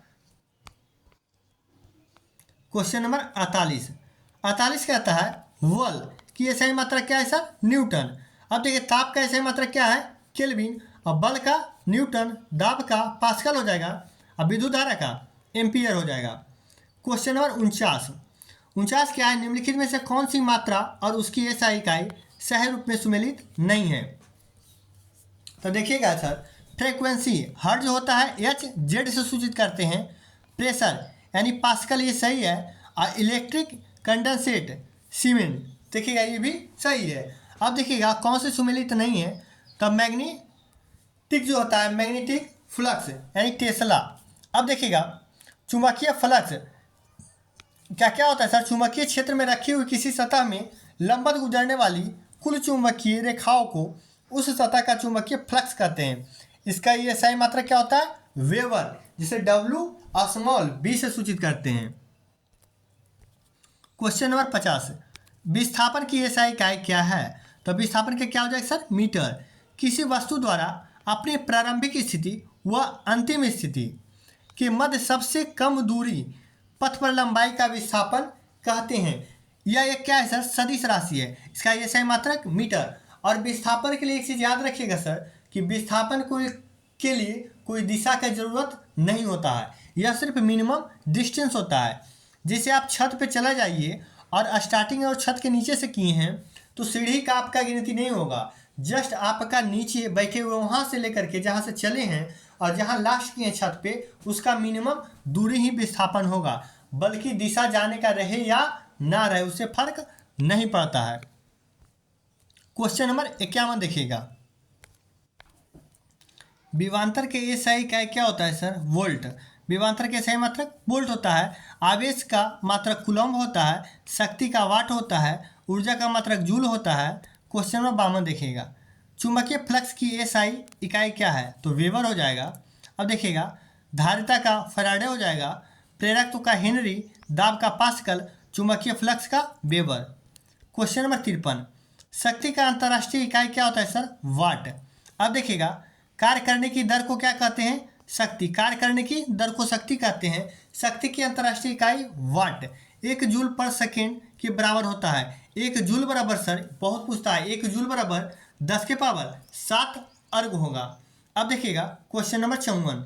क्वेश्चन नंबर 48 कहता है बल की एसआई मात्रा क्या है सर, न्यूटन। अब देखिए ताप का एसआई मात्रा क्या है, केल्विन, और बल का न्यूटन, दाब का पास्कल हो जाएगा, और विद्युत धारा का एम्पियर हो जाएगा। क्वेश्चन नंबर 49 क्या है, निम्नलिखित में से कौन सी मात्रा और उसकी एसआई इकाई सही रूप में सुमेलित नहीं है, तो देखिएगा सर फ्रीक्वेंसी हर्ट्ज होता है, एच जेड से सूचित करते हैं, प्रेशर यानी पास्कल ये सही है, और इलेक्ट्रिक कंडेंसेट सीमेंट देखिएगा ये भी सही है। अब देखिएगा कौन से सुमेलित नहीं है, तो मैग्नेटिक जो होता है मैग्नेटिक फ्लक्स यानी टेस्ला। अब देखिएगा चुंबकीय फ्लक्स क्या क्या होता है सर, चुंबकीय क्षेत्र में रखी हुई किसी सतह में लंबवत गुजरने वाली कुल चुंबकीय रेखाओं को उस सतह का चुंबकीय फ्लक्स कहते हैं। इसका ये सही मात्रा क्या होता है, वेबर, जिसे डब्ल्यू स्मॉल बी से सूचित करते हैं। क्वेश्चन नंबर 50 विस्थापन की एसआई इकाई क्या है, तो विस्थापन का क्या हो जाएगा सर, मीटर। किसी वस्तु द्वारा अपनी प्रारंभिक स्थिति व अंतिम स्थिति के मध्य सबसे कम दूरी पथ पर लंबाई का विस्थापन कहते हैं। यह एक क्या है सर, सदिश राशि है, इसका एसआई मात्रक मीटर। और विस्थापन के लिए एक चीज़ याद रखिएगा सर कि विस्थापन को के लिए कोई दिशा की ज़रूरत नहीं होता है, यह सिर्फ मिनिमम डिस्टेंस होता है। जैसे आप छत पे चला जाइए और स्टार्टिंग और छत के नीचे से किए हैं तो सीढ़ी का आपका गिनती नहीं होगा, जस्ट आपका नीचे बैठे हुए वहाँ से लेकर के जहाँ से चले हैं और जहाँ लास्ट किए छत पे उसका मिनिमम दूरी ही विस्थापन होगा, बल्कि दिशा जाने का रहे या ना रहे उससे फर्क नहीं पड़ता है। क्वेश्चन नंबर 51 देखिएगा। विभवांतर के एसआई इकाई क्या होता है सर? वोल्ट। विभवांतर के एसआई मात्रक वोल्ट होता है। आवेश का मात्रक कूलम्ब होता है। शक्ति का वाट होता है। ऊर्जा का मात्रक जूल होता है। क्वेश्चन नंबर 52 देखिएगा। चुंबकीय फ्लक्स की एसआई इकाई क्या है? तो वेबर हो जाएगा। अब देखिएगा, धारिता का फैराडे हो जाएगा। प्रेरकत्व का हेनरी, दाब का पास्कल, चुंबकीय फ्लक्स का वेबर। Question number 53। शक्ति का अंतर्राष्ट्रीय इकाई क्या होता है सर? वाट। अब देखिएगा, कार्य करने की दर को क्या कहते हैं? शक्ति। कार्य करने की दर को शक्ति कहते हैं। शक्ति की अंतर्राष्ट्रीय इकाई वाट 1 जूल पर सेकेंड के बराबर होता है। 1 जूल बराबर सर, बहुत पूछता है, 1 जूल बराबर 10 के पावर 7 अर्ग होगा। अब देखिएगा क्वेश्चन नंबर 54।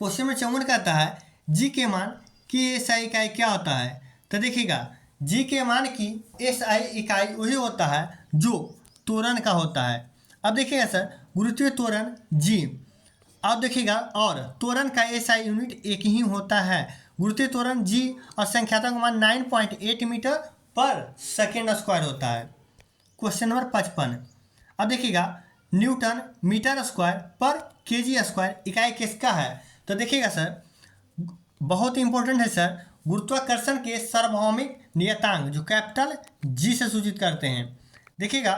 क्वेश्चन नंबर 54 कहता है जी के मान की एसआई इकाई क्या होता है? तो देखिएगा, जी के मान की एसआई इकाई वही होता है जो त्वरण का होता है। अब देखिएगा सर, गुरुत्वीय त्वरण जी। अब देखिएगा, और त्वरण का एसआई यूनिट एक ही होता है, गुरुत्वीय त्वरण जी, और संख्यात्मक मान 9.8 मीटर पर सेकेंड स्क्वायर होता है। Question number 55। अब देखिएगा, न्यूटन मीटर स्क्वायर पर केजी स्क्वायर इकाई किसका है? तो देखिएगा सर, बहुत इंपॉर्टेंट है सर, गुरुत्वाकर्षण के सार्वभौमिक नियतांक जो कैपिटल जी से सूचित करते हैं। देखिएगा,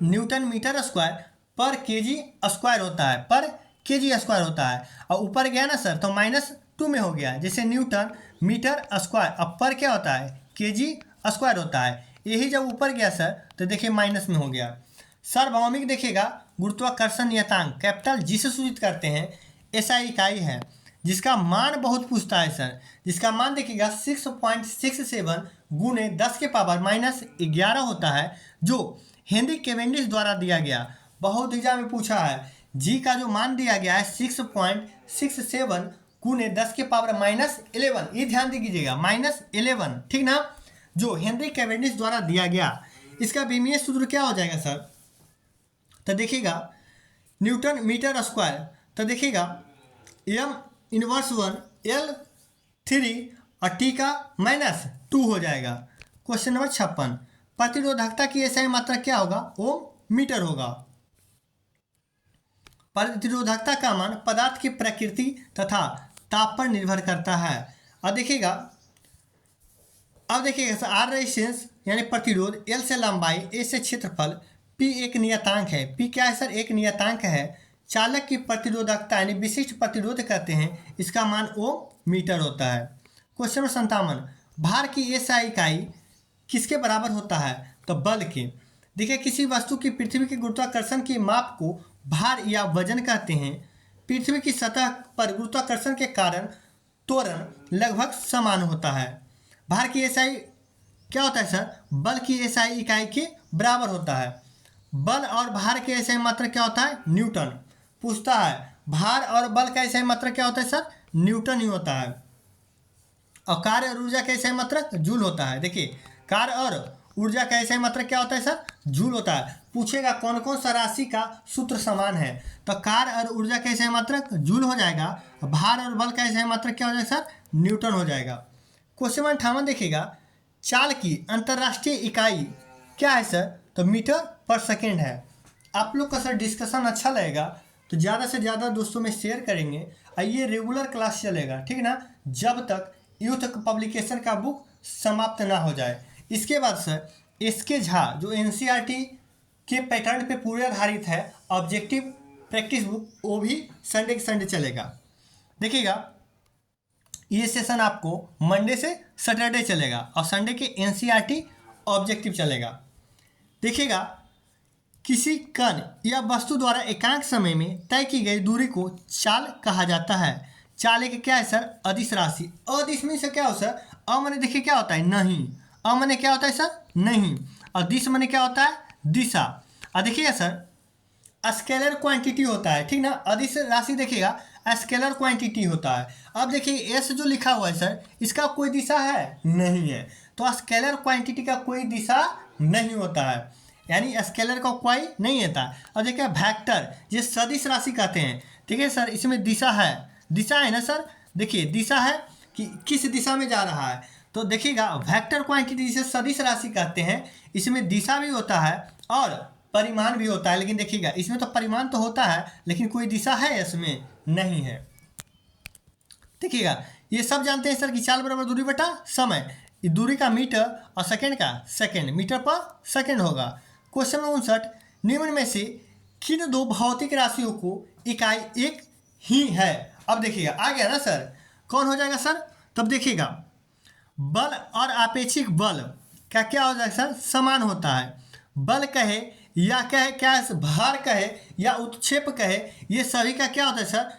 न्यूटन मीटर स्क्वायर पर केजी स्क्वायर होता है, पर केजी स्क्वायर होता है, और ऊपर गया ना सर तो -2 में हो गया। जैसे न्यूटन मीटर स्क्वायर, अब पर क्या होता है? केजी स्क्वायर होता है। यही जब ऊपर गया सर तो देखिए माइनस में हो गया। सार्वभौमिक देखिएगा, गुरुत्वाकर्षण नियतांक कैपिटल जी से सूचित करते हैं, ऐसा इकाई है जिसका मान बहुत पूछता है सर। जिसका मान देखिएगा 6.67 गुने 10 के पावर -11 होता है, जो हेनरी कैवेंडिश द्वारा दिया गया। बहुत एग्जाम में पूछा है, जी का जो मान दिया गया है 6.67 गुने 10 के पावर -11, ये ध्यान दीजिएगा, -11, ठीक ना, जो हेनरी कैवेंडिश द्वारा दिया गया। इसका विमीय सूत्र क्या हो जाएगा सर? तो देखिएगा, न्यूटन मीटर स्क्वायर, तो देखिएगा m−1 L3 और t का -2 हो जाएगा। Question number 56। प्रतिरोधकता की एसआई मात्रा क्या होगा? ओम मीटर होगा। प्रतिरोधकता का मान पदार्थ की प्रकृति तथा ताप पर निर्भर करता है। अब देखिएगा सर, आर रेजिस्टेंस यानी प्रतिरोध, एल से लंबाई, ए से क्षेत्रफल, पी एक नियतांक है। पी क्या है सर? एक नियतांक है। चालक की प्रतिरोधकता यानी विशिष्ट प्रतिरोध कहते हैं, इसका मान ओम मीटर होता है। Question number 57। भार की एसआई इकाई किसके बराबर होता है? तो बल के। देखिए, किसी वस्तु की पृथ्वी के गुरुत्वाकर्षण के माप को भार या वजन कहते हैं। पृथ्वी की सतह पर गुरुत्वाकर्षण के कारण त्वरण लगभग समान होता है। भार की एसआई क्या होता है सर? बल की एसआई इकाई के बराबर होता है। बल और भार के एसआई मात्रक क्या होता है? न्यूटन। पूछता है भार और बल का एसआई मात्रक क्या होता है सर? न्यूटन ही होता है। और कार्य और ऊर्जा का एसआई मात्रक जूल होता है। देखिए, कार्य और ऊर्जा का एसआई मात्रक क्या होता है सर? जूल होता है। पूछेगा कौन कौन सा राशि का सूत्र समान है, तो कार्य और ऊर्जा का एसआई मात्रक जूल हो जाएगा। भार और बल का एसआई मात्रक क्या हो जाएगा सर? न्यूटन हो जाएगा। क्वेश्चन नंबर 58 देखिएगा, चाल की अंतर्राष्ट्रीय इकाई क्या है सर? तो मीटर पर सेकेंड है। आप लोग का सर डिस्कशन अच्छा लगेगा तो ज़्यादा से ज़्यादा दोस्तों में शेयर करेंगे, और ये रेगुलर क्लास चलेगा, ठीक ना, जब तक यूथ पब्लिकेशन का बुक समाप्त ना हो जाए। इसके बाद सर एसके झा जो एनसीईआरटी के पैटर्न पे पूरे आधारित है, ऑब्जेक्टिव प्रैक्टिस बुक, वो भी संडे के संडे चलेगा। देखिएगा, ये सेशन आपको मंडे से सैटरडे चलेगा और संडे के एनसीईआरटी ऑब्जेक्टिव चलेगा। देखिएगा, किसी कण या वस्तु द्वारा एकांक समय में तय की गई दूरी को चाल कहा जाता है। चाल एक क्या है सर? अदिश राशि। अदिश में से क्या हो सर? अ माने देखिए क्या होता है? नहीं। अ माने क्या होता है सर? नहीं। और दिश माने क्या होता है? दिशा। और देखिएगा सर, स्केलर क्वांटिटी होता है, ठीक ना। अदिश राशि देखिएगा स्केलर क्वांटिटी होता है। अब देखिए एस जो लिखा हुआ है सर, इसका कोई दिशा है नहीं है, तो स्केलर क्वांटिटी का कोई दिशा नहीं होता है, यानी स्केलर का कोई नहीं होता। और देखिए वेक्टर, ये सदिश राशि कहते हैं, ठीक है सर। इसमें दिशा है, दिशा है ना सर, देखिए दिशा है कि किस दिशा में जा रहा है। तो देखिएगा वेक्टर क्वांटिटी जिसे सदिश राशि कहते हैं, इसमें दिशा भी होता है और परिमाण भी होता है। लेकिन देखिएगा इसमें तो परिमाण तो होता है लेकिन कोई दिशा है इसमें नहीं है। देखिएगा ये सब जानते हैं सर कि चाल बराबर दूरी बटा समय, दूरी का मीटर और सेकंड का सेकंड, मीटर पर सेकंड होगा। क्वेश्चन 59, निम्न में से किन दो भौतिक राशियों को इकाई एक ही है। अब देखिएगा आ गया ना सर, कौन हो जाएगा सर, तब देखिएगा बल और आपेक्षिक बल का क्या हो जाएगा सर, समान होता है। बल कहे या कहे क्या भार कहे या उत्क्षेप कहे, ये सभी का क्या होता है सर,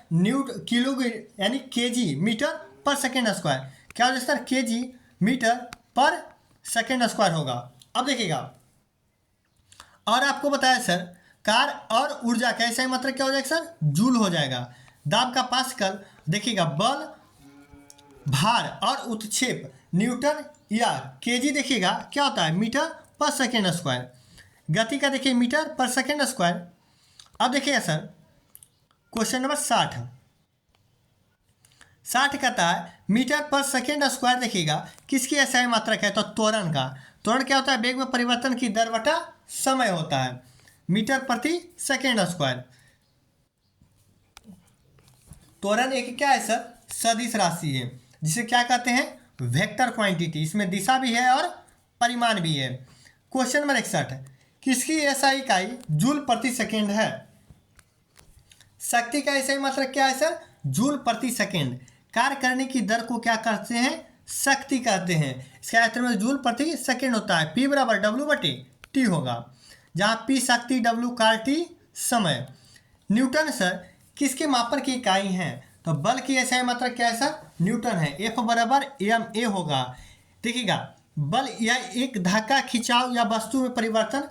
किलो यानी केजी मीटर पर सेकेंड स्क्वायर, क्या हो जाएगा सर, केजी मीटर पर सेकेंड स्क्वायर होगा। अब देखिएगा और आपको बताया सर कार और ऊर्जा का ऐसा ही मतलब क्या हो जाएगा सर, जूल हो जाएगा। दाब का पास्कल, देखिएगा बल भार और उत्क्षेप न्यूटन या केजी, देखिएगा क्या होता है मीटर पर सेकेंड स्क्वायर। गति का देखिए मीटर पर सेकेंड स्क्वायर। अब देखिएगा सर क्वेश्चन नंबर 60 कहता है मीटर पर सेकेंड स्क्वायर, देखिएगा किसकी ऐसा ही मात्रक है, तो त्वरण का। त्वरण क्या होता है, वेग में परिवर्तन की दर बटा समय होता है, मीटर प्रति सेकेंड स्क्वायर। त्वरण एक क्या है सर, सदिश राशि है जिसे क्या कहते हैं, वेक्टर क्वांटिटी। इसमें दिशा भी है और परिमाण भी है। क्वेश्चन नंबर 61, किसकी ऐसा इकाई जूल प्रति सेकेंड है। शक्ति का ऐसा ही मतलब क्या है सर, जूल प्रति सेकेंड। कार्य करने की दर को क्या कहते हैं, शक्ति कहते हैं। इसका अर्थ में जूल प्रति सेकेंड होता है, P बराबर W/T होगा, जहाँ P शक्ति, W काल, T समय। न्यूटन सर किसके मापन की इकाई है, तो बल की ऐसा मात्रा क्या है सर, न्यूटन है। F बराबर ma होगा। देखिएगा बल या एक धक्का खिंचाव या वस्तु में परिवर्तन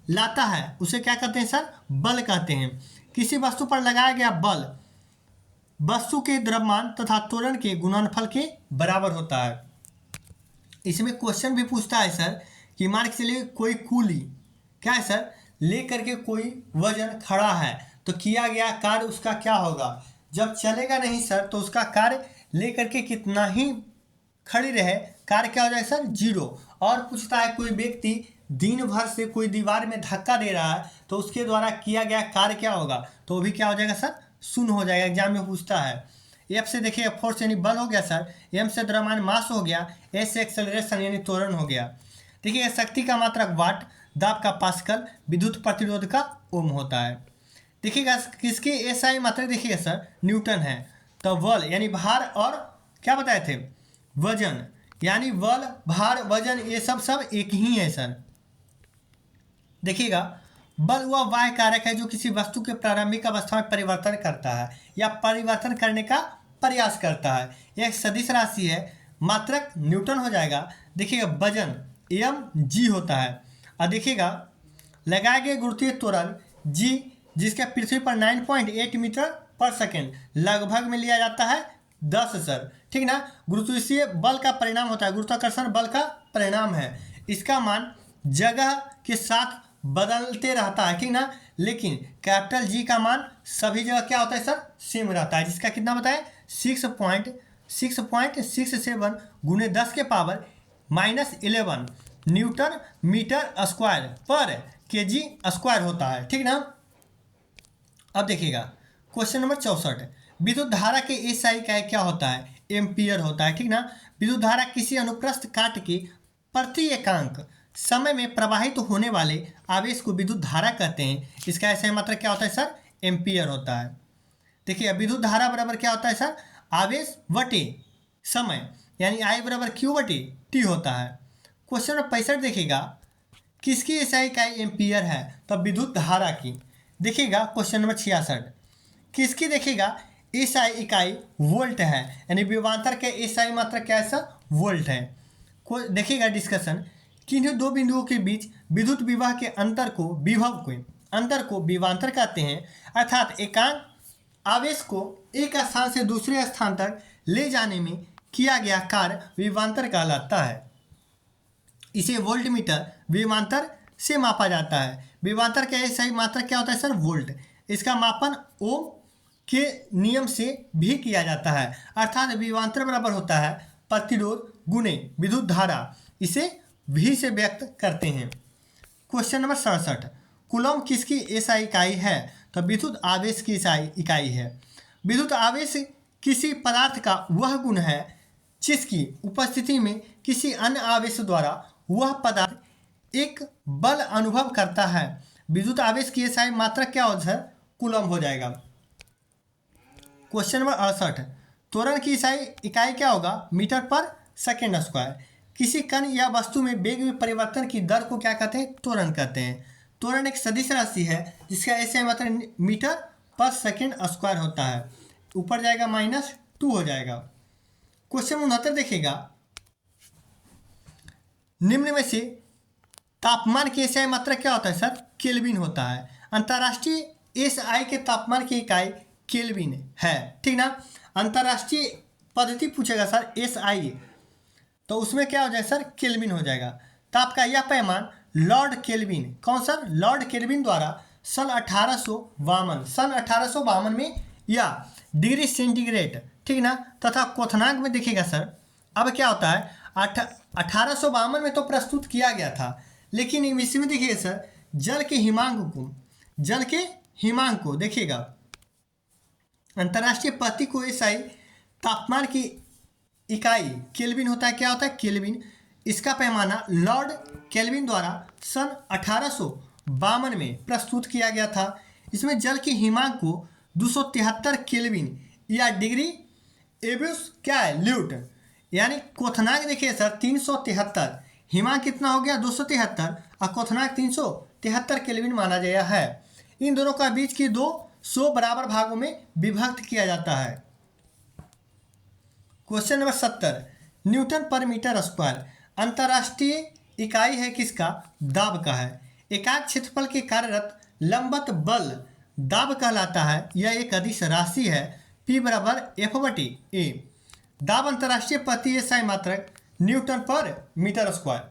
लाता है उसे क्या कहते हैं सर, बल कहते हैं। किसी वस्तु पर लगाया गया बल वस्तु के द्रव्यमान तथा त्वरण के गुणनफल के बराबर होता है। इसमें क्वेश्चन भी पूछता है सर कि मान के चलिए कोई कूली क्या है सर, लेकर के कोई वजन खड़ा है तो किया गया कार्य उसका क्या होगा, जब चलेगा नहीं सर तो उसका कार्य लेकर के कितना ही खड़ी रहे कार्य क्या हो जाएगा सर, जीरो। और पूछता है कोई व्यक्ति दिन भर से कोई दीवार में धक्का दे रहा है तो उसके द्वारा किया गया कार्य क्या होगा, तो वो भी क्या हो जाएगा सर, शून्य हो जाएगा। एग्जाम में पूछता है। एफ से देखिए फोर्स यानी बल हो गया सर, एम से द्रव्यमान मास हो गया, एस से एक्सेलरेशन यानी त्वरण हो गया। देखिए शक्ति का मात्रक वाट, दाब का पास्कल, विद्युत प्रतिरोध का ओम होता है। देखिएगा किसकी एसआई मात्रक देखिएगा सर, न्यूटन है। तो बल यानी भार और क्या बताए थे, वजन, यानी बल भार वजन ये सब एक ही है सर। देखिएगा बल वह बाह्य कारक है जो किसी वस्तु के प्रारंभिक अवस्था में परिवर्तन करता है या परिवर्तन करने का प्रयास करता है। यह एक सदिश राशि है, मात्रक न्यूटन हो जाएगा। देखिएगा वजन mg होता है। और देखिएगा लगाए गए गुरुत्वीय त्वरण g जिसका पृथ्वी पर 9.8 मीटर पर सेकेंड लगभग में लिया जाता है 10 सर, ठीक ना। गुरुत्वीय बल का परिणाम होता है, गुरुत्वाकर्षण बल का परिणाम है। इसका मान जगह के साथ बदलते रहता है, ठीक ना, लेकिन कैपिटल जी का मान सभी जगह क्या होता है सर, सेम रहता है, जिसका कितना बताए 6.67 गुने 10 के पावर -11 न्यूटन मीटर स्क्वायर पर केजी स्क्वायर होता है, ठीक ना। अब देखिएगा क्वेश्चन नंबर 64, विद्युत धारा के एसआई का क्या होता है, एम्पियर होता है, ठीक ना। विद्युत धारा किसी अनुप्रस्थ काट के प्रति एकांक समय में प्रवाहित होने वाले आवेश को विद्युत धारा कहते हैं। इसका ऐसा मतलब क्या होता है सर, एम्पियर होता है। देखिए विद्युत धारा बराबर क्या होता है सर, आवेश बटे समय, यानी I बराबर Q/T होता है। क्वेश्चन नंबर 65 देखिएगा किसकी एसआई इकाई एम्पियर है, तो विद्युत धारा की। देखिएगा क्वेश्चन नंबर 66 किसकी, देखिएगा एसआई इकाई वोल्ट है, यानी विभवांतर के एसआई मात्रा क्या है सर, वोल्ट है। देखिएगा डिस्कशन, किन्हीं दो बिंदुओं के बीच विद्युत विभव के अंतर को अंतर को विभवांतर कहते हैं, अर्थात एकांक आवेश को एक स्थान से दूसरे स्थान तक ले जाने में किया गया कार्य विभवांतर कहलाता है। इसे वोल्टमीटर विभवांतर से मापा जाता है। विभवांतर का सही मात्रक क्या होता है सर? वोल्ट। इसका मापन ओम के नियम से भी किया जाता है, अर्थात विभवांतर बराबर होता है प्रतिरोध गुणे विद्युत धारा। इसे भी से व्यक्त करते हैं। क्वेश्चन नंबर 67, कूलम किसकी एसआई इकाई है? तो विद्युत आवेश की एसआई इकाई है। विद्युत आवेश किसी पदार्थ का वह गुण है जिसकी उपस्थिति में किसी अन्य आवेश द्वारा वह पदार्थ एक बल अनुभव करता है। विद्युत आवेश की एसआई मात्रक क्या हो सर? कूलम हो जाएगा। क्वेश्चन नंबर 68, त्वरण की एसआई इकाई क्या होगा? मीटर पर सेकेंड स्क्वायर। किसी कण या वस्तु में वेग में परिवर्तन की दर को क्या कहते हैं? त्वरण कहते हैं। त्वरण एक सदिश राशि है जिसका एसआई मात्रक मीटर पर सेकेंड स्क्वायर होता है। ऊपर जाएगा -2 हो जाएगा। क्वेश्चन 69 देखिएगा, निम्न में से तापमान की एसआई मात्रक क्या होता है सर? केल्विन होता है। अंतर्राष्ट्रीय एसआई के तापमान की इकाई केल्विन है, ठीक ना। अंतर्राष्ट्रीय पद्धति पूछेगा सर एसआई, तो उसमें क्या हो जाएगा सर? केल्विन हो जाएगा। ताप का यह पैमान लॉर्ड केल्विन, कौन सर? लॉर्ड केल्विन द्वारा सन 1852 में या डिग्री सेंटीग्रेड, ठीक ना, तथा क्वथनांक में देखिएगा सर। अब क्या होता है 1852 में तो प्रस्तुत किया गया था, लेकिन इसमें देखिएगा सर जल के हिमांक को देखिएगा अंतर्राष्ट्रीय पद्धति को एसआई तापमान की इकाई केल्विन होता है। क्या होता है? केल्विन। इसका पैमाना लॉर्ड केल्विन द्वारा सन 1852 में प्रस्तुत किया गया था। इसमें जल के हिमांक को 273 केल्विन या डिग्री एब्यूस क्या है? ल्यूट, यानी क्वथनांक देखिए सर 373, हिमांक कितना हो गया? 273 और क्वथनांक 373 केल्विन माना गया है। इन दोनों का बीच की 200 बराबर भागों में विभक्त किया जाता है। क्वेश्चन नंबर 70, न्यूटन पर मीटर स्क्वायर अंतर्राष्ट्रीय इकाई है किसका? दाब का है। एकाक क्षेत्रफल के कार्यरत लंबवत बल दाब कहलाता है। यह एक अदिश राशि है, P बराबर F/A। दाब अंतर्राष्ट्रीय पद्धति एसआई मात्रक न्यूटन पर मीटर स्क्वायर।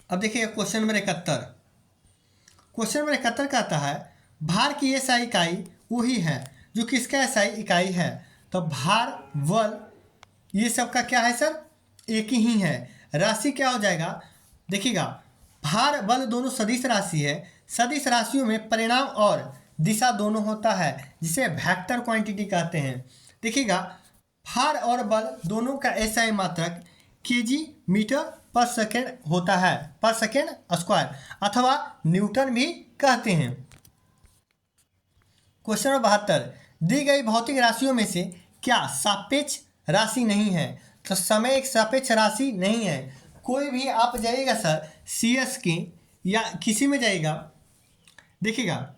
अब देखिए क्वेश्चन नंबर 71। क्वेश्चन नंबर 71 कहता है भार की एसआई इकाई वही है जो किसका एसआई इकाई है? तो भार, बल, ये सब का क्या है सर? एक ही है। राशि क्या हो जाएगा? देखिएगा भार बल दोनों सदिश राशि है। सदिश राशियों में परिणाम और दिशा दोनों होता है, जिसे वेक्टर क्वांटिटी कहते हैं। देखिएगा भार और बल दोनों का एसआई मात्रक केजी मीटर पर सेकेंड होता है, पर सेकेंड स्क्वायर, अथवा न्यूटन भी कहते हैं। क्वेश्चन नंबर 72, दी गई भौतिक राशियों में से क्या सापेक्ष राशि नहीं है? तो समय एक सापेक्ष राशि नहीं है। कोई भी आप जाइएगा सर सीएस के या किसी में जाइएगा, देखिएगा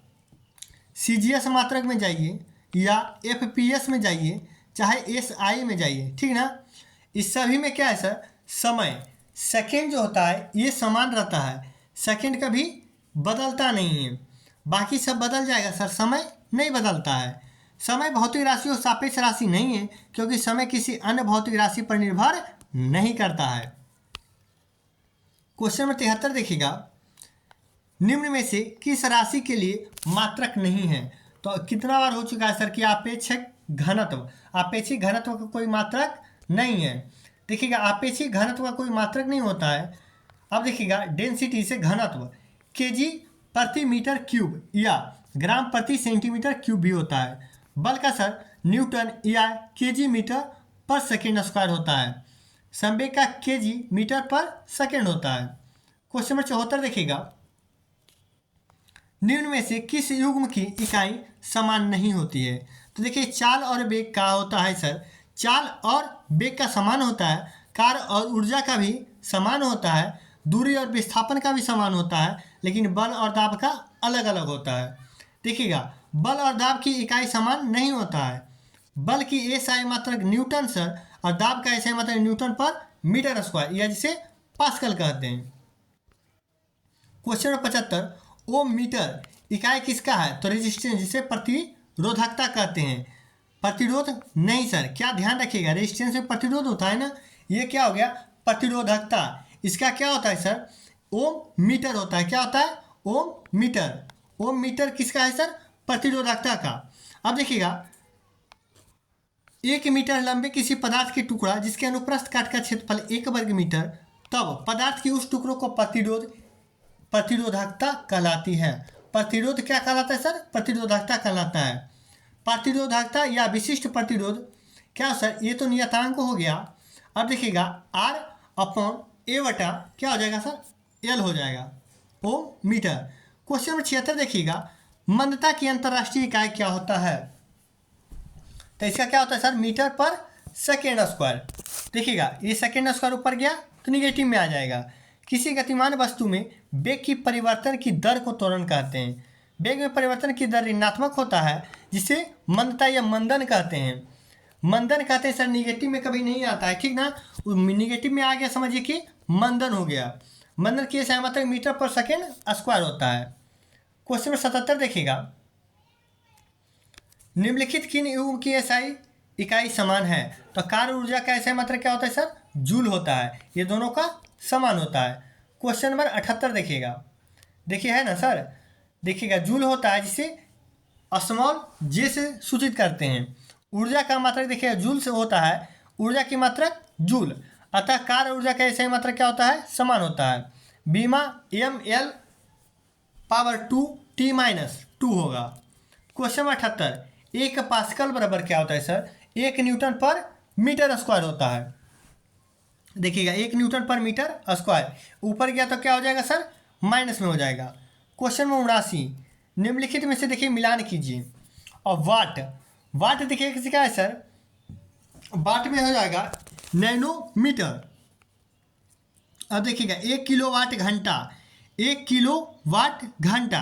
सीजीएस मात्रक में जाइए या एफपीएस में जाइए, चाहे एसआई में जाइए, ठीक ना। इस सभी में क्या है सर? समय सेकेंड जो होता है ये समान रहता है, सेकेंड कभी बदलता नहीं है। बाकी सब बदल जाएगा सर, समय नहीं बदलता है। समय भौतिक राशि और सापेक्ष राशि नहीं है, क्योंकि समय किसी अन्य भौतिक राशि पर निर्भर नहीं करता है। क्वेश्चन नंबर 73 देखिएगा, निम्न में से किस राशि के लिए मात्रक नहीं है? तो कितना बार हो चुका है सर कि आपेक्षिक घनत्व, आपेक्षिक घनत्व का कोई मात्रक नहीं है। देखिएगा आपेक्षिक घनत्व का कोई मात्रक नहीं होता है। अब देखिएगा डेंसिटी से घनत्व केजी प्रति मीटर क्यूब या ग्राम प्रति सेंटीमीटर क्यूब भी होता है। बल का सर न्यूटन या केजी मीटर पर सेकेंड स्क्वायर होता है। संवेग का केजी मीटर पर सेकेंड होता है। क्वेश्चन नंबर 74 देखिएगा, निम्न में से किस युग्म की इकाई समान नहीं होती है? तो देखिए चाल और वेग का होता है सर, चाल और वेग का समान होता है, कार्य और ऊर्जा का भी समान होता है, दूरी और विस्थापन का भी समान होता है, लेकिन बल और दाब का अलग अलग होता है। देखिएगा बल और दाब की इकाई समान नहीं होता है। बल की एसआई मात्रक न्यूटन सर और दाब का एसआई मात्रक न्यूटन पर मीटर स्क्वायर, या जिसे पास्कल कहते हैं। क्वेश्चन नंबर 75, ओम मीटर इकाई किसका है? तो रेजिस्टेंस, जिसे प्रतिरोधकता कहते हैं। प्रतिरोध नहीं सर, क्या ध्यान रखिएगा, रेजिस्टेंस में प्रतिरोध होता है ना, ये क्या हो गया? प्रतिरोधकता। इसका क्या होता है सर? ओम मीटर होता है। क्या होता है? ओम मीटर। ओम मीटर किसका है सर? प्रतिरोधकता का। अब देखिएगा, 1 मीटर लंबे किसी पदार्थ के टुकड़ा जिसके अनुप्रस्थ काट का क्षेत्रफल 1 वर्ग मीटर, तब पदार्थ की उस टुकड़ों को प्रतिरोधकता कहलाती है। प्रतिरोध क्या कहलाता है सर? प्रतिरोधकता कहलाता है। प्रतिरोधकता या विशिष्ट प्रतिरोध क्या सर? ये तो नियतांक हो गया। अब देखिएगा, R अपॉन A बटा क्या हो जाएगा सर? L हो जाएगा, ओम मीटर। क्वेश्चन नंबर 76 देखिएगा, मंदता की अंतर्राष्ट्रीय इकाई क्या होता है? तो इसका क्या होता है सर? मीटर पर सेकेंड स्क्वायर। देखिएगा, ये सेकेंड स्क्वायर ऊपर गया तो निगेटिव में आ जाएगा। किसी गतिमान वस्तु में वेग की परिवर्तन की दर को त्वरण कहते हैं। वेग में परिवर्तन की दर ऋणात्मक होता है, जिसे मंदता या मंदन कहते हैं। मंदन कहते हैं सर, निगेटिव में कभी नहीं आता है, ठीक ना। निगेटिव में आ गया, समझिए कि मंदन हो गया। मंदन की एसआई मतलब मीटर पर सेकेंड स्क्वायर होता है। क्वेश्चन नंबर 77 देखिएगा, निम्नलिखित किन युग्म की एसआई इकाई समान है? तो कार्य ऊर्जा का एसआई मात्रक क्या होता है सर? जूल होता है। ये दोनों का समान होता है। क्वेश्चन नंबर 78 देखिएगा, देखिए है ना सर, देखिएगा जूल होता है, जिसे स्मॉल जे से सूचित करते हैं। ऊर्जा का मात्रक देखिएगा जूल से होता है, ऊर्जा की मात्रक जूल, अतः कार्य ऊर्जा का एसआई मात्रक क्या होता है? समान होता है। बीमा ml पावर 2 t माइनस 2 होगा। क्वेश्चन नंबर 78, 1 पास्कल बराबर क्या होता है सर? 1 न्यूटन पर मीटर स्क्वायर होता है। देखिएगा, 1 न्यूटन पर मीटर स्क्वायर, ऊपर गया तो क्या हो जाएगा सर? माइनस में हो जाएगा। क्वेश्चन नंबर 79, निम्नलिखित में से देखिए मिलान कीजिए। और वाट देखिए किसी का है सर? वाट में हो जाएगा नैनोमीटर। अब देखिएगा, 1 किलोवाट घंटा, 1 किलोवाट घंटा।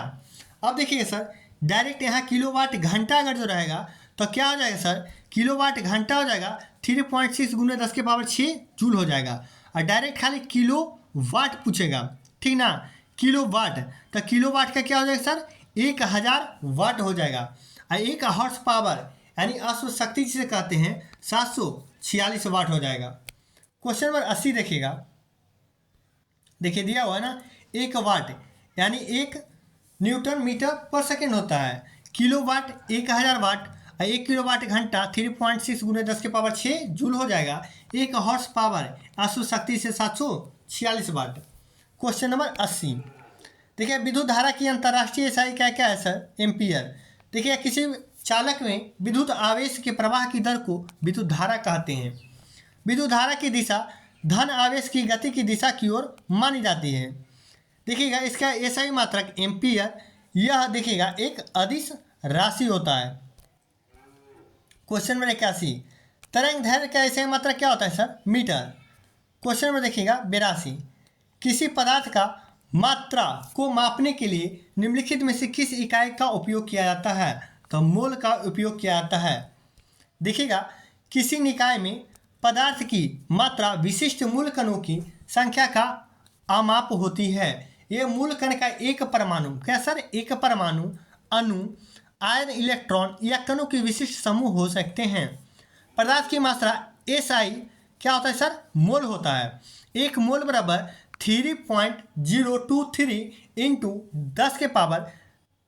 अब देखिए सर, डायरेक्ट यहाँ किलोवाट घंटा अगर जो रहेगा तो क्या हो जाएगा सर? किलोवाट घंटा हो जाएगा 3.6 गुने 10 के पावर 6 जूल हो जाएगा। और डायरेक्ट खाली किलो वाट पूछेगा, ठीक ना, किलो वाट। तो किलो वाट का क्या हो जाएगा सर? 1000 वाट हो जाएगा। और 1 हॉर्स पावर यानी अश्व शक्ति जिसे कहते हैं 746 वाट हो जाएगा। क्वेश्चन नंबर 80 देखिएगा, देखिए दिया हुआ है ना, 1 वाट यानी 1 न्यूटन मीटर पर सेकेंड होता है। किलो वाट 1000 वाट, 1 किलोवाट घंटा 3.6 गुने 10 के पावर 6 जूल हो जाएगा। 1 हॉर्स पावर अश्व शक्ति से 746 वाट। क्वेश्चन नंबर 80 देखिए, विद्युत धारा की अंतर्राष्ट्रीय इकाई क्या क्या है सर? एम्पियर। देखिए, किसी चालक में विद्युत आवेश के प्रवाह की दर को विद्युत धारा कहते हैं। विद्युत धारा की दिशा धन आवेश की गति की दिशा की ओर मानी जाती है। देखिएगा, इसका एसआई मात्रक एम्पियर, यह देखिएगा एक अदिश राशि होता है। क्वेश्चन नंबर 81, तरंग दैर्घ्य का एसआई मात्रक क्या होता है सर? मीटर। क्वेश्चन नंबर देखिएगा 82, किसी पदार्थ का मात्रा को मापने के लिए निम्नलिखित में से किस इकाई का उपयोग किया जाता है? तो मोल का उपयोग किया जाता है। देखिएगा, किसी निकाय में पदार्थ की मात्रा विशिष्ट मूल कणों की संख्या का आमाप होती है। ये मूल कण का एक परमाणु, क्या सर? एक परमाणु, अणु, आयन, इलेक्ट्रॉन या कणों के विशिष्ट समूह हो सकते हैं। पदार्थ की मात्रा एसआई क्या होता है सर? मोल होता है। 1 मोल बराबर 3.023 इंटू 10 के पावर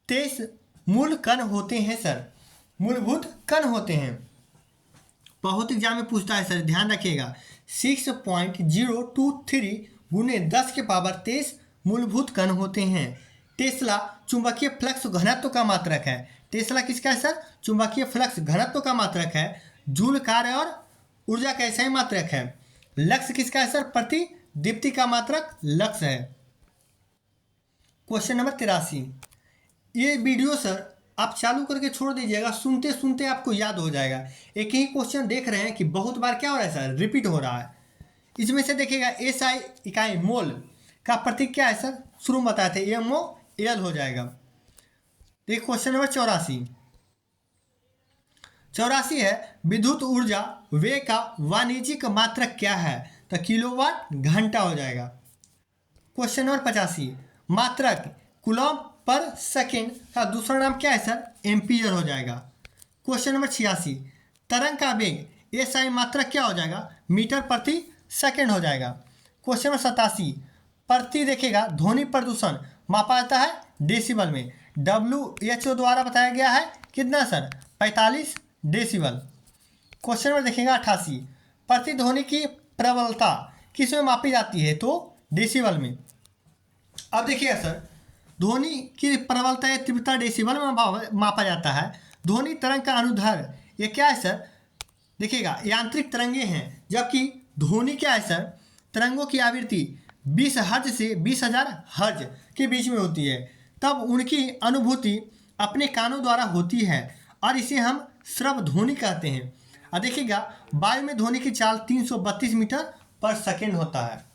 23 मूल कण होते हैं सर, मूलभूत कण होते हैं। बहुत एग्जाम में पूछता है सर, ध्यान रखिएगा, 6.023 गुने 10 के पावर 23 मूलभूत कण होते हैं। टेस्ला चुंबकीय फ्लक्स घनत्व का मात्रक है। टेस्ला किसका है सर? चुंबकीय फ्लक्स घनत्व का मात्रक है। जूल कार्य और ऊर्जा का ऐसा ही मात्रक है। लक्स किसका है सर? प्रति दीप्ति का मात्रक लक्स है। क्वेश्चन नंबर 83, ये वीडियो सर आप चालू करके छोड़ दीजिएगा, सुनते सुनते आपको याद हो जाएगा। एक ही क्वेश्चन देख रहे हैं कि बहुत बार क्या हो रहा है सर? रिपीट हो रहा है। इसमें से देखिएगा एसआई इकाई मोल का प्रतीक क्या है सर? शुरू में बताए थे, एमओ एल हो जाएगा। देखिए क्वेश्चन नंबर 84 है, विद्युत ऊर्जा वे का वाणिज्यिक मात्रक क्या है? तो किलोवाट घंटा हो जाएगा। क्वेश्चन नंबर 85, मात्रक कूलॉम पर सेकेंड का दूसरा नाम क्या है सर? एम्पियर हो जाएगा। क्वेश्चन नंबर 86, तरंग का वेग एसआई मात्रक क्या हो जाएगा? मीटर प्रति सेकेंड हो जाएगा। क्वेश्चन नंबर 87, प्रति देखिएगा ध्वनि प्रदूषण मापा जाता है डेसिबल में। WHO द्वारा बताया गया है कितना सर? 45 डेसिबल। क्वेश्चन नंबर देखिएगा 88, प्रतिध्वनि की प्रबलता किस में मापी जाती है? तो डेसिबल में। अब देखिएगा सर, ध्वनि की प्रबलता या तीव्रता डेसिबल में मापा जाता है। ध्वनि तरंग का अनुदैर्घ्य ये क्या है सर? देखिएगा यांत्रिक तरंगे हैं, जबकि ध्वनि क्या है सर? तरंगों की आवृत्ति 20 हर्ज से 20,000 हर्ज के बीच में होती है। तब उनकी अनुभूति अपने कानों द्वारा होती है और इसे हम श्रव्य ध्वनि कहते हैं। और देखिएगा वायु में ध्वनि की चाल 332 मीटर पर सेकेंड होता है।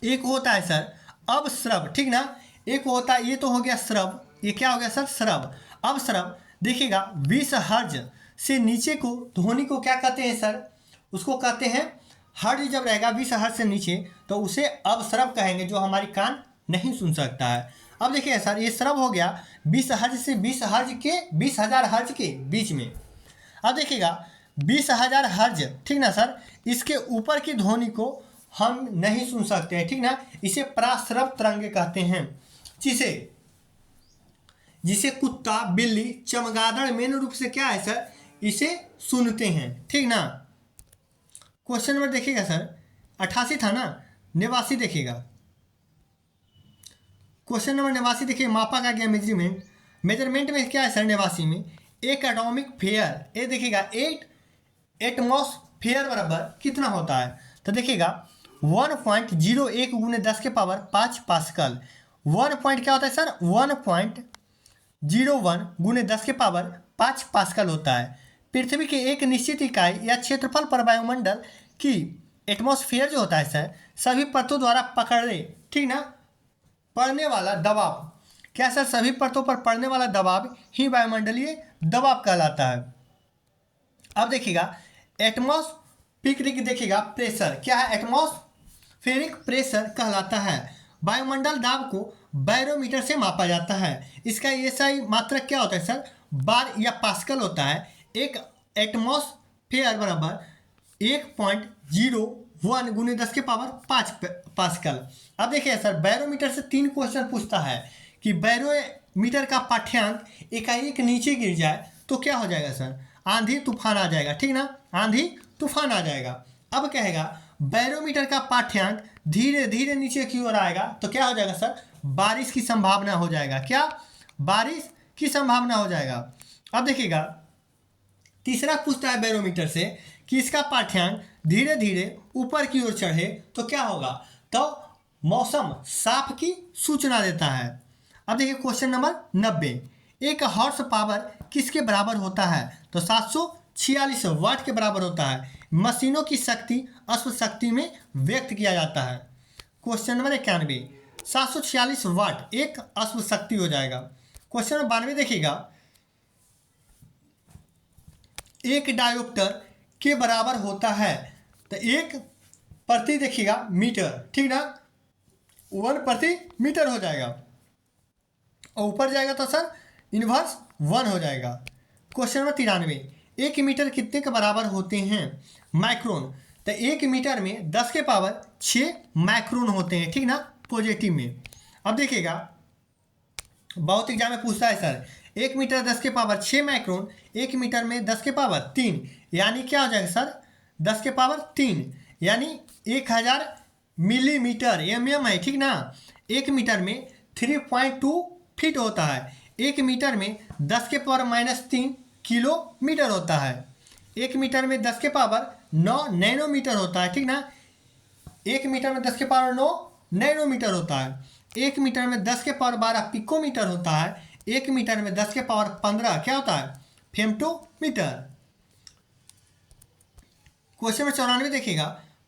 एक होता है सर अब श्रव्य, ठीक ना? एक होता है, ये तो हो गया श्रव्य, ये क्या हो गया सर? श्रव्य। अब श्रव्य देखिएगा 20 हर्ज से नीचे को ध्वनि को क्या कहते हैं सर? उसको कहते हैं हर्ज। जब रहेगा 20 हर्ज से नीचे तो उसे अब श्रव्य कहेंगे, जो हमारी कान नहीं सुन सकता है। अब देखिए सर, ये श्रव्य हो गया 20 हर्ज से 20,000 हर्ज के बीच में। अब देखिएगा 20,000 हर्ज, ठीक ना सर? इसके ऊपर की ध्वनि को हम नहीं सुन सकते हैं, ठीक ना? इसे पराश्रव्य तरंगे कहते हैं, जिसे कुत्ता, बिल्ली, चमगादड़ मेन रूप से क्या है सर? इसे सुनते हैं, ठीक ना? क्वेश्चन नंबर देखिएगा सर 88 था ना, 89 देखिएगा। क्वेश्चन नंबर 89 देखिए, मापा का गया मेजरमेंट में क्या है सर? 89 में एक एटॉमिक फेयर, ये देखिएगा 8 एटमॉस्फेयर बराबर कितना होता है? तो देखिएगा 1.01 गुने 10 के पावर 5 पास्कल। 1 पॉइंट क्या होता है सर? 1.01 गुने 10 के पावर 5 पास्कल होता है। पृथ्वी की एक निश्चित इकाई या क्षेत्रफल पर वायुमंडल की एटमॉस्फेयर जो होता है सर, सभी परतों द्वारा ठीक ना, पड़ने वाला दबाव, क्या सर? सभी परतों पर पड़ने वाला दबाव ही वायुमंडलीय दबाव कहलाता है। अब देखिएगा एटमॉस्फेरिक देखिएगा प्रेशर क्या है? एटमॉस्फेरिक प्रेशर कहलाता है। वायुमंडल दाब को बैरोमीटर से मापा जाता है। इसका एसआई मात्रक क्या होता है सर? बार या पास्कल होता है। एक एटमॉस्फेयर बराबर 1.01 गुने 10 के पावर 5 पास्कल। अब देखिए सर, बैरोमीटर से 3 क्वेश्चन पूछता है कि बैरोमीटर का पाठ्यांक एकाएक नीचे गिर जाए तो क्या हो जाएगा सर? आंधी तूफान आ जाएगा, ठीक ना? आंधी तूफान आ जाएगा। अब कहेगा बैरोमीटर का पाठ्यांक धीरे धीरे नीचे की ओर आएगा तो क्या हो जाएगा सर? बारिश की संभावना हो जाएगा। क्या? बारिश की संभावना हो जाएगा। अब देखिएगा तीसरा पूछता है बैरोमीटर से कि इसका पाठ्यांक धीरे धीरे ऊपर की ओर चढ़े तो क्या होगा? तो मौसम साफ की सूचना देता है। अब देखिए क्वेश्चन नंबर 90, एक हॉर्स पावर किसके बराबर होता है? तो 746 वाट के बराबर होता है। मशीनों की शक्ति अश्व शक्ति में व्यक्त किया जाता है। क्वेश्चन नंबर 91, 746 वाट एक अश्व शक्ति हो जाएगा। क्वेश्चन नंबर 92 देखिएगा, एक डायोप्टर के बराबर होता है तो एक प्रति देखिएगा मीटर, ठीक ना? 1 प्रति मीटर हो जाएगा और ऊपर जाएगा तो सर इनवर्स 1 हो जाएगा। क्वेश्चन नंबर 93, 1 मीटर कितने के बराबर होते हैं? माइक्रोन। तो 1 मीटर में 10 के पावर 6 माइक्रोन होते हैं, ठीक ना? पॉजिटिव में। अब देखिएगा बहुत एग्जाम में पूछता है सर 1 मीटर 10 के पावर 6 माइक्रोन, 1 मीटर में 10 के पावर 3, यानी क्या हो जाएगा सर? 10 के पावर 3 यानी 1000 मिलीमीटर, mm है, ठीक ना? 1 मीटर में 3.2 फीट होता है। 1 मीटर में 10 के पावर -3 किलोमीटर होता है। 1 मीटर में 10 के पावर 9 नैनोमीटर होता है, ठीक ना? 1 मीटर में 10 के पावर 9 नैनोमीटर होता है। 1 मीटर में 10 के पावर 12 पिकोमीटर होता है। 1 मीटर में 10 के पावर 15 क्या होता है? फेम्टोमीटर। क्वेश्चन में 94 देखिएगा,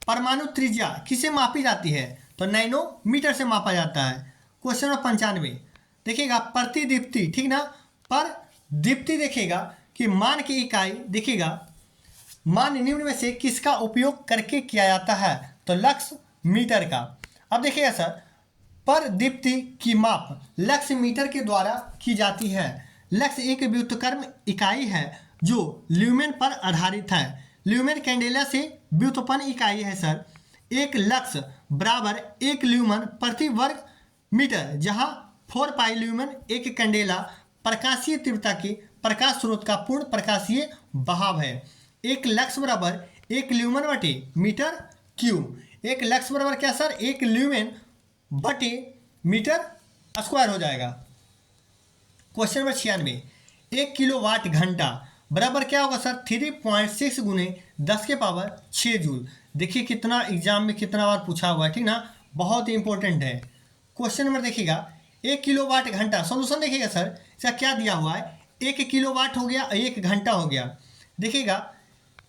परमाणु त्रिज्या किसे मापी जाती है? तो नैनोमीटर से मापा जाता है। क्वेश्चन नंबर 95 देखिएगा, प्रति दीप्ति, ठीक ना? पर दीप्ति देखिएगा कि मान की इकाई देखिएगा मान निम्न में से किसका उपयोग करके किया जाता है? तो लक्स मीटर का। अब देखिएगा सर पर दीप्ति की माप लक्स मीटर के द्वारा की जाती है। लक्स एक व्युत्क्रम इकाई है जो ल्यूमेन पर आधारित है। ल्यूमेन कैंडेला से व्युत्पन्न इकाई है सर। एक लक्स बराबर 1 ल्यूमन प्रति वर्ग मीटर, जहां 4 पाई ल्यूमन एक कैंडेला प्रकाशीय तीव्रता के प्रकाश स्रोत का पूर्ण प्रकाशीय बहाव है। एक लक्स बराबर 1 ल्यूमन बटे मीटर क्यूब। एक लक्स बराबर क्या सर? 1 ल्यूमेन बटे मीटर स्क्वायर हो जाएगा। क्वेश्चन नंबर 96, 1 किलोवाट घंटा बराबर क्या होगा सर? 3.6 गुने 10 के पावर 6 जूल। देखिए कितना एग्जाम में कितना बार पूछा हुआ है, ठीक ना, बहुत ही इंपॉर्टेंट है। क्वेश्चन नंबर देखिएगा, 1 किलोवाट घंटा, सॉल्यूशन देखिएगा सर इसका क्या दिया हुआ है। 1 किलोवाट हो गया, 1 घंटा हो गया। देखिएगा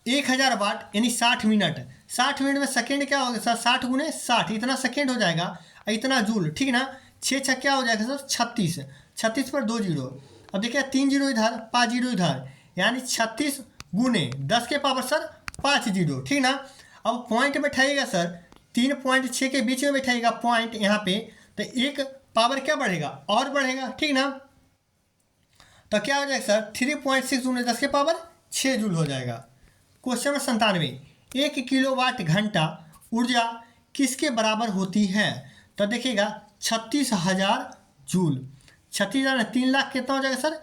1000 वाट यानी 60 मिनट। 60 मिनट में सेकेंड क्या होगा सर? 60 गुने 60, इतना सेकेंड हो जाएगा, इतना जूल, ठीक ना। 6 छक्का क्या हो जाएगा सर? 36। 36 पर 2 जीरो। अब देखिए 3 जीरो इधर, 5 जीरो इधर, यानी 36 गुने 10 के पावर सर 5 जीरो, ठीक ना। अब पॉइंट बैठाइएगा सर, 3.6 के बीच में बैठाइएगा पॉइंट यहाँ पे, तो एक पावर क्या बढ़ेगा? और बढ़ेगा, ठीक ना। तो क्या हो जाएगा सर? 3.6 गुने 10 के पावर 6 जूल हो जाएगा। क्वेश्चन नंबर 97, 1 किलोवाट घंटा ऊर्जा किसके बराबर होती है? तो देखिएगा 36,000 जूल। 36,000 3 लाख कितना हो जाएगा सर?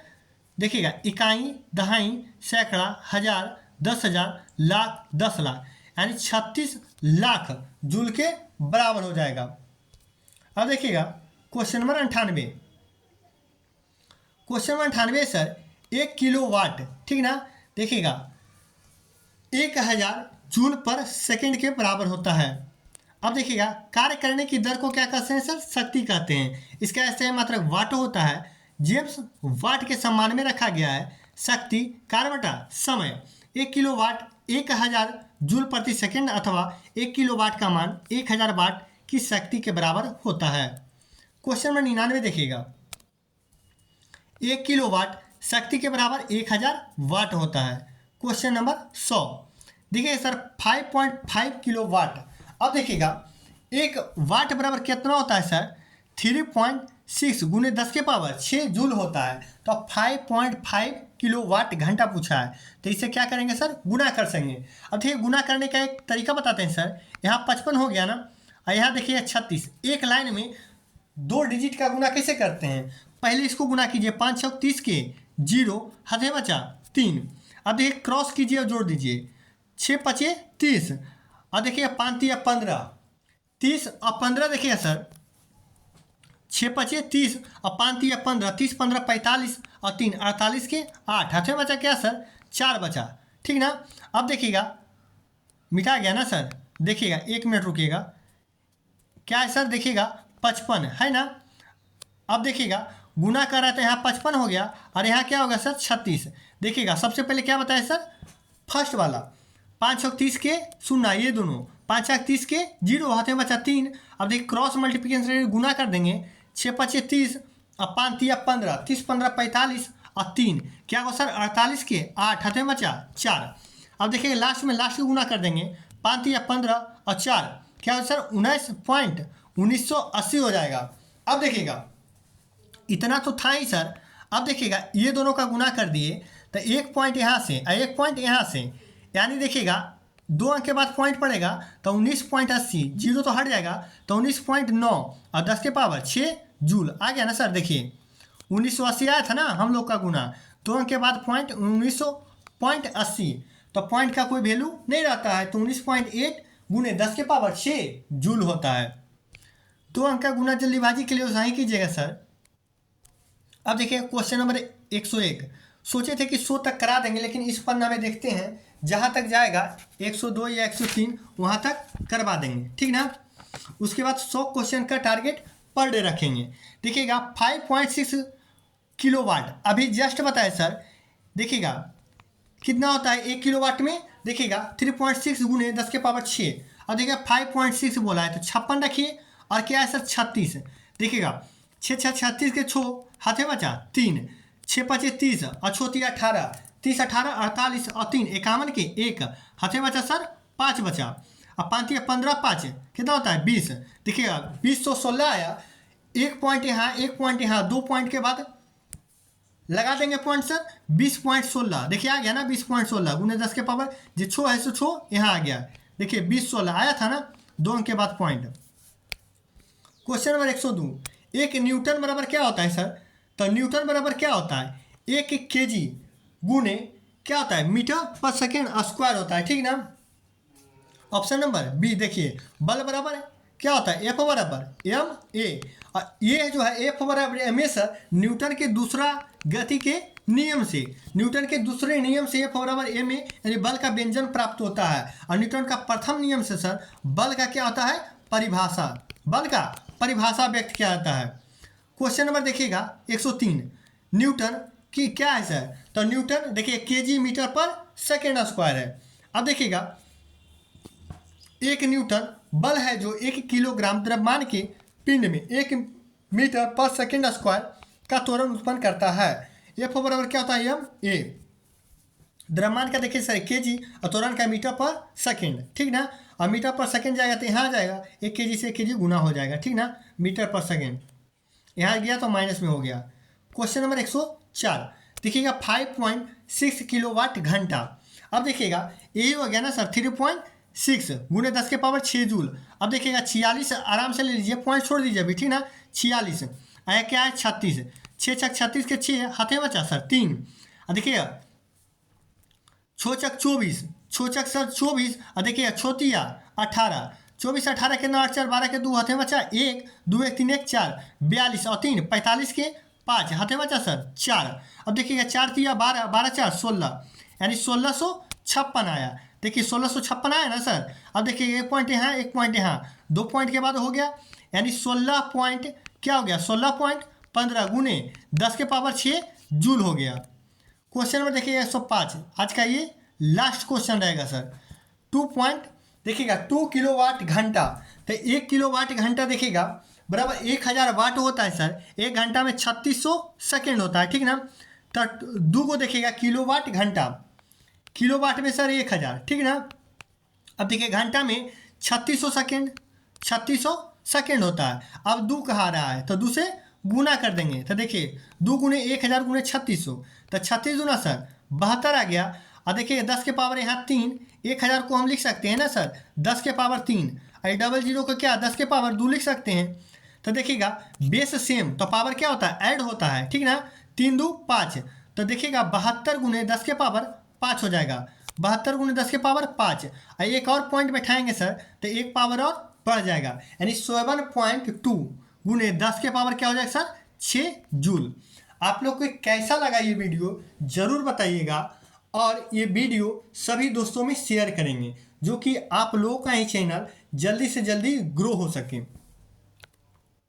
देखिएगा इकाई, दहाई, सैकड़ा, हजार, 10,000, लाख, 10 लाख, यानी 36 लाख जूल के बराबर हो जाएगा। अब देखिएगा question number 98, question number 98 sir, 1 kilowatt, ठीक ना। देखिएगा 1000 जूल पर सेकंड के बराबर होता है। अब देखिएगा कार्य करने की दर को क्या कहते हैं सर? शक्ति कहते हैं। इसका ऐसे मात्रक वाट होता है। जेम्स वाट के सम्मान में रखा गया है। शक्ति कार्य बटा समय। 1 किलोवाट 1000 जूल प्रति सेकंड अथवा 1 किलोवाट का मान 1000 वाट की शक्ति के बराबर होता है। क्वेश्चन नंबर 99 देखिएगा, 1 किलोवाट शक्ति के बराबर 1000 वाट होता है। क्वेश्चन नंबर 100 देखिए सर, 5.5 किलोवाट। अब देखिएगा 1 वाट बराबर कितना होता है सर? 3.6 गुने 10 के पावर 6 जूल होता है। तो 5.5 किलोवाट घंटा पूछा है, तो इसे क्या करेंगे सर? गुना कर सकेंगे। अब देखिए गुना करने का एक तरीका बताते हैं सर। यहाँ 55 हो गया ना, और यहाँ देखिए 36। एक लाइन में 2 डिजिट का गुना कैसे करते हैं? पहले इसको गुना कीजिए, 5 6 30 के, 0 हाथ में बचा 3। अब देखिए क्रॉस कीजिए और जोड़ दीजिए, 6 5 30, और देखिए 5 3 15, 30 और 15 देखिए सर, 6 5 30 और 5 3 15, 30 15 45 और 3 48 के 8, हाथ में बचा क्या सर? 4 बचा, ठीक ना। अब देखिएगा मिटा गया ना सर। देखिएगा 1 मिनट रुकिएगा, क्या है सर? देखिएगा 55 है ना। अब देखिएगा गुना कर रहा है तो यहाँ 55 हो गया, और यहाँ क्या होगा सर? 36। देखिएगा सबसे पहले क्या बताया सर? फर्स्ट वाला 5 6 30 के 0, ये दोनों 5 6 30 के 0, हाथ में बचा 3। अब देखिए क्रॉस मल्टीप्लिकेशन गुना कर देंगे, 6 5 30 और 5 3 15, 30 15 45 और 3 क्या होगा सर? 48 के 8, हाथ में बचा 4। अब देखिए लास्ट में लास्ट गुना कर देंगे, 5 3 15 और 4 क्या होगा सर? 19.1980 हो जाएगा। अब देखिएगा इतना तो था ही सर। अब देखिएगा ये दोनों का गुना कर दिए, तो 1 पॉइंट यहाँ से और 1 पॉइंट यहाँ से, यानी देखिएगा 2 अंक के बाद पॉइंट पड़ेगा, तो 19.80, जीरो तो हट जाएगा, तो 19.9 और 10 के पावर 6 जूल आ गया ना सर। देखिए 1980 आया था ना हम लोग का गुना, 2 अंक के बाद पॉइंट 1900.80, तो पॉइंट का कोई वैल्यू नहीं रहता है, तो 19.8 गुने 10 के पावर 6 जूल होता है। 2 अंक का गुना जल्दीबाजी के लिए वैसा ही कीजिएगा सर। अब देखिए क्वेश्चन नंबर 101, सोचे थे कि 100 तक करा देंगे, लेकिन इस पन्ना में देखते हैं जहाँ तक जाएगा 102 या 103 वहाँ तक करवा देंगे, ठीक ना। उसके बाद 100 क्वेश्चन का टारगेट पर डे रखेंगे। देखिएगा 5.6 किलोवाट अभी जस्ट बताए सर। देखिएगा कितना होता है 1 किलोवाट में? देखिएगा 3.6 गुने 10 के पावर 6। अब देखिएगा 5.6 बोला है तो 56 रखिए, और क्या है सर? 36। देखिएगा 6 6 36 के 6, हाथ में बचा 3, 6 5 30 और 6 3 18, 30 18 48 और 3 51 के 1, हाथ में बचा सर 5 बचा, और 5 3 15 5 कितना होता है? 20। देखिएगा 20 तो 16 आया, 1 पॉइंट यहाँ, 1 पॉइंट यहाँ, 2 पॉइंट के बाद लगा देंगे पॉइंट सर 20.16। देखिए आ गया ना 20.16 गुने 10 के पावर जो छो है सो छो यहाँ आ गया। देखिए 20.16 आया था ना, 2 अंक के बाद पॉइंट। क्वेश्चन नंबर 102, एक न्यूटन बराबर क्या होता है सर? तो न्यूटन बराबर क्या होता है? 1 kg गुने क्या होता है? मीटर पर सेकेंड स्क्वायर होता है, ठीक ना। ऑप्शन नंबर बी देखिए, बल बराबर क्या होता है? एफ बराबर एम ए। ये जो है एफ बराबर एम ए सर न्यूटन के दूसरा गति के नियम से, न्यूटन के दूसरे नियम से एफ बराबर एम ए यानी बल का व्यंजन प्राप्त होता है। और न्यूटन का प्रथम नियम से सर बल का क्या होता है? परिभाषा, बल का परिभाषा व्यक्त किया जाता है। क्वेश्चन नंबर देखिएगा 103, न्यूटन की क्या है सर? तो न्यूटन देखिए केजी मीटर पर सेकेंड स्क्वायर है। अब देखिएगा 1 न्यूटन बल है जो 1 किलोग्राम द्रव्यमान के पिंड में 1 मीटर पर सेकेंड स्क्वायर का त्वरण उत्पन्न करता है। एफ बराबर क्या होता है? M A. द्रव्यमान का देखिए सर केजी और त्वरण का मीटर पर सेकेंड, ठीक ना। और मीटर पर सेकेंड जाएगा तो यहाँ आ जाएगा 1 केजी से 1 केजी गुना हो जाएगा, ठीक ना। मीटर पर सेकेंड यहाँ गया तो माइनस में हो गया। क्वेश्चन नंबर 104 देखिएगा 5.6 किलोवाट घंटा। अब देखिएगा ये हो गया ना सर 3.6 गुने 10 के पावर 6 जूल। अब देखिएगा 46 आराम से ले लीजिए, पॉइंट छोड़ दीजिए अभी, ठीक ना। 46 आया क्या है? 36, 6 छक 36 के 6 हाथे बचा सर 3। अब देखिएगा 6 चक 24, 6 चक सर 24। और देखिएगा छोतिया 18, 24 18 के 9 8 4 12 के 2 हाथे बचा 1, 2 1 3 1 4, 42 और 3 45 के 5 हाथे बचा सर 4। अब देखिएगा 4 तिया 12, 12 4 16 यानी 1656 आया। देखिए 1656 आया ना सर। अब देखिए 1 पॉइंट यहाँ, 1 पॉइंट यहाँ, 2 पॉइंट के बाद हो गया यानी 16 पॉइंट क्या हो गया? 16.15 गुने 10 के पावर 6 जूल हो गया। क्वेश्चन नंबर देखिएगा 105 आज का ये लास्ट क्वेश्चन रहेगा सर। 2 पॉइंट देखिएगा 2 किलोवाट घंटा। तो 1 किलोवाट घंटा देखिएगा बराबर 1000 वाट होता है सर। 1 घंटा में 3600 सेकेंड होता है, ठीक ना। तो 2 को देखिएगा किलोवाट घंटा, किलोवाट में सर 1000, ठीक ना। अब देखिए घंटा में 3600 सेकेंड, 3600 सेकेंड होता है। अब 2 कहा रहा है तो 2 से गुना कर देंगे। तो देखिए 2 गुने 1000 गुने 3600, तो 36 गुना सर 72 आ गया। और देखिए 10 के पावर यहाँ 3, 1000 को हम लिख सकते हैं ना सर 10 के पावर 3, और 00 को क्या 10 के पावर 2 लिख सकते हैं। तो देखिएगा बेस सेम तो पावर क्या होता है? ऐड होता है, ठीक ना। 3 2 5, तो देखिएगा 72 गुने 10 के पावर 5 हो जाएगा। 72 गुने 10 के पावर 5। और एक और पॉइंट बैठाएंगे सर तो एक पावर और बढ़ जाएगा यानी 7.2 गुने 10 के पावर क्या हो जाएगा सर? 6 जूल। आप लोग को कैसा लगा ये वीडियो ज़रूर बताइएगा, और ये वीडियो सभी दोस्तों में शेयर करेंगे जो कि आप लोगों का ही चैनल जल्दी से जल्दी ग्रो हो सके।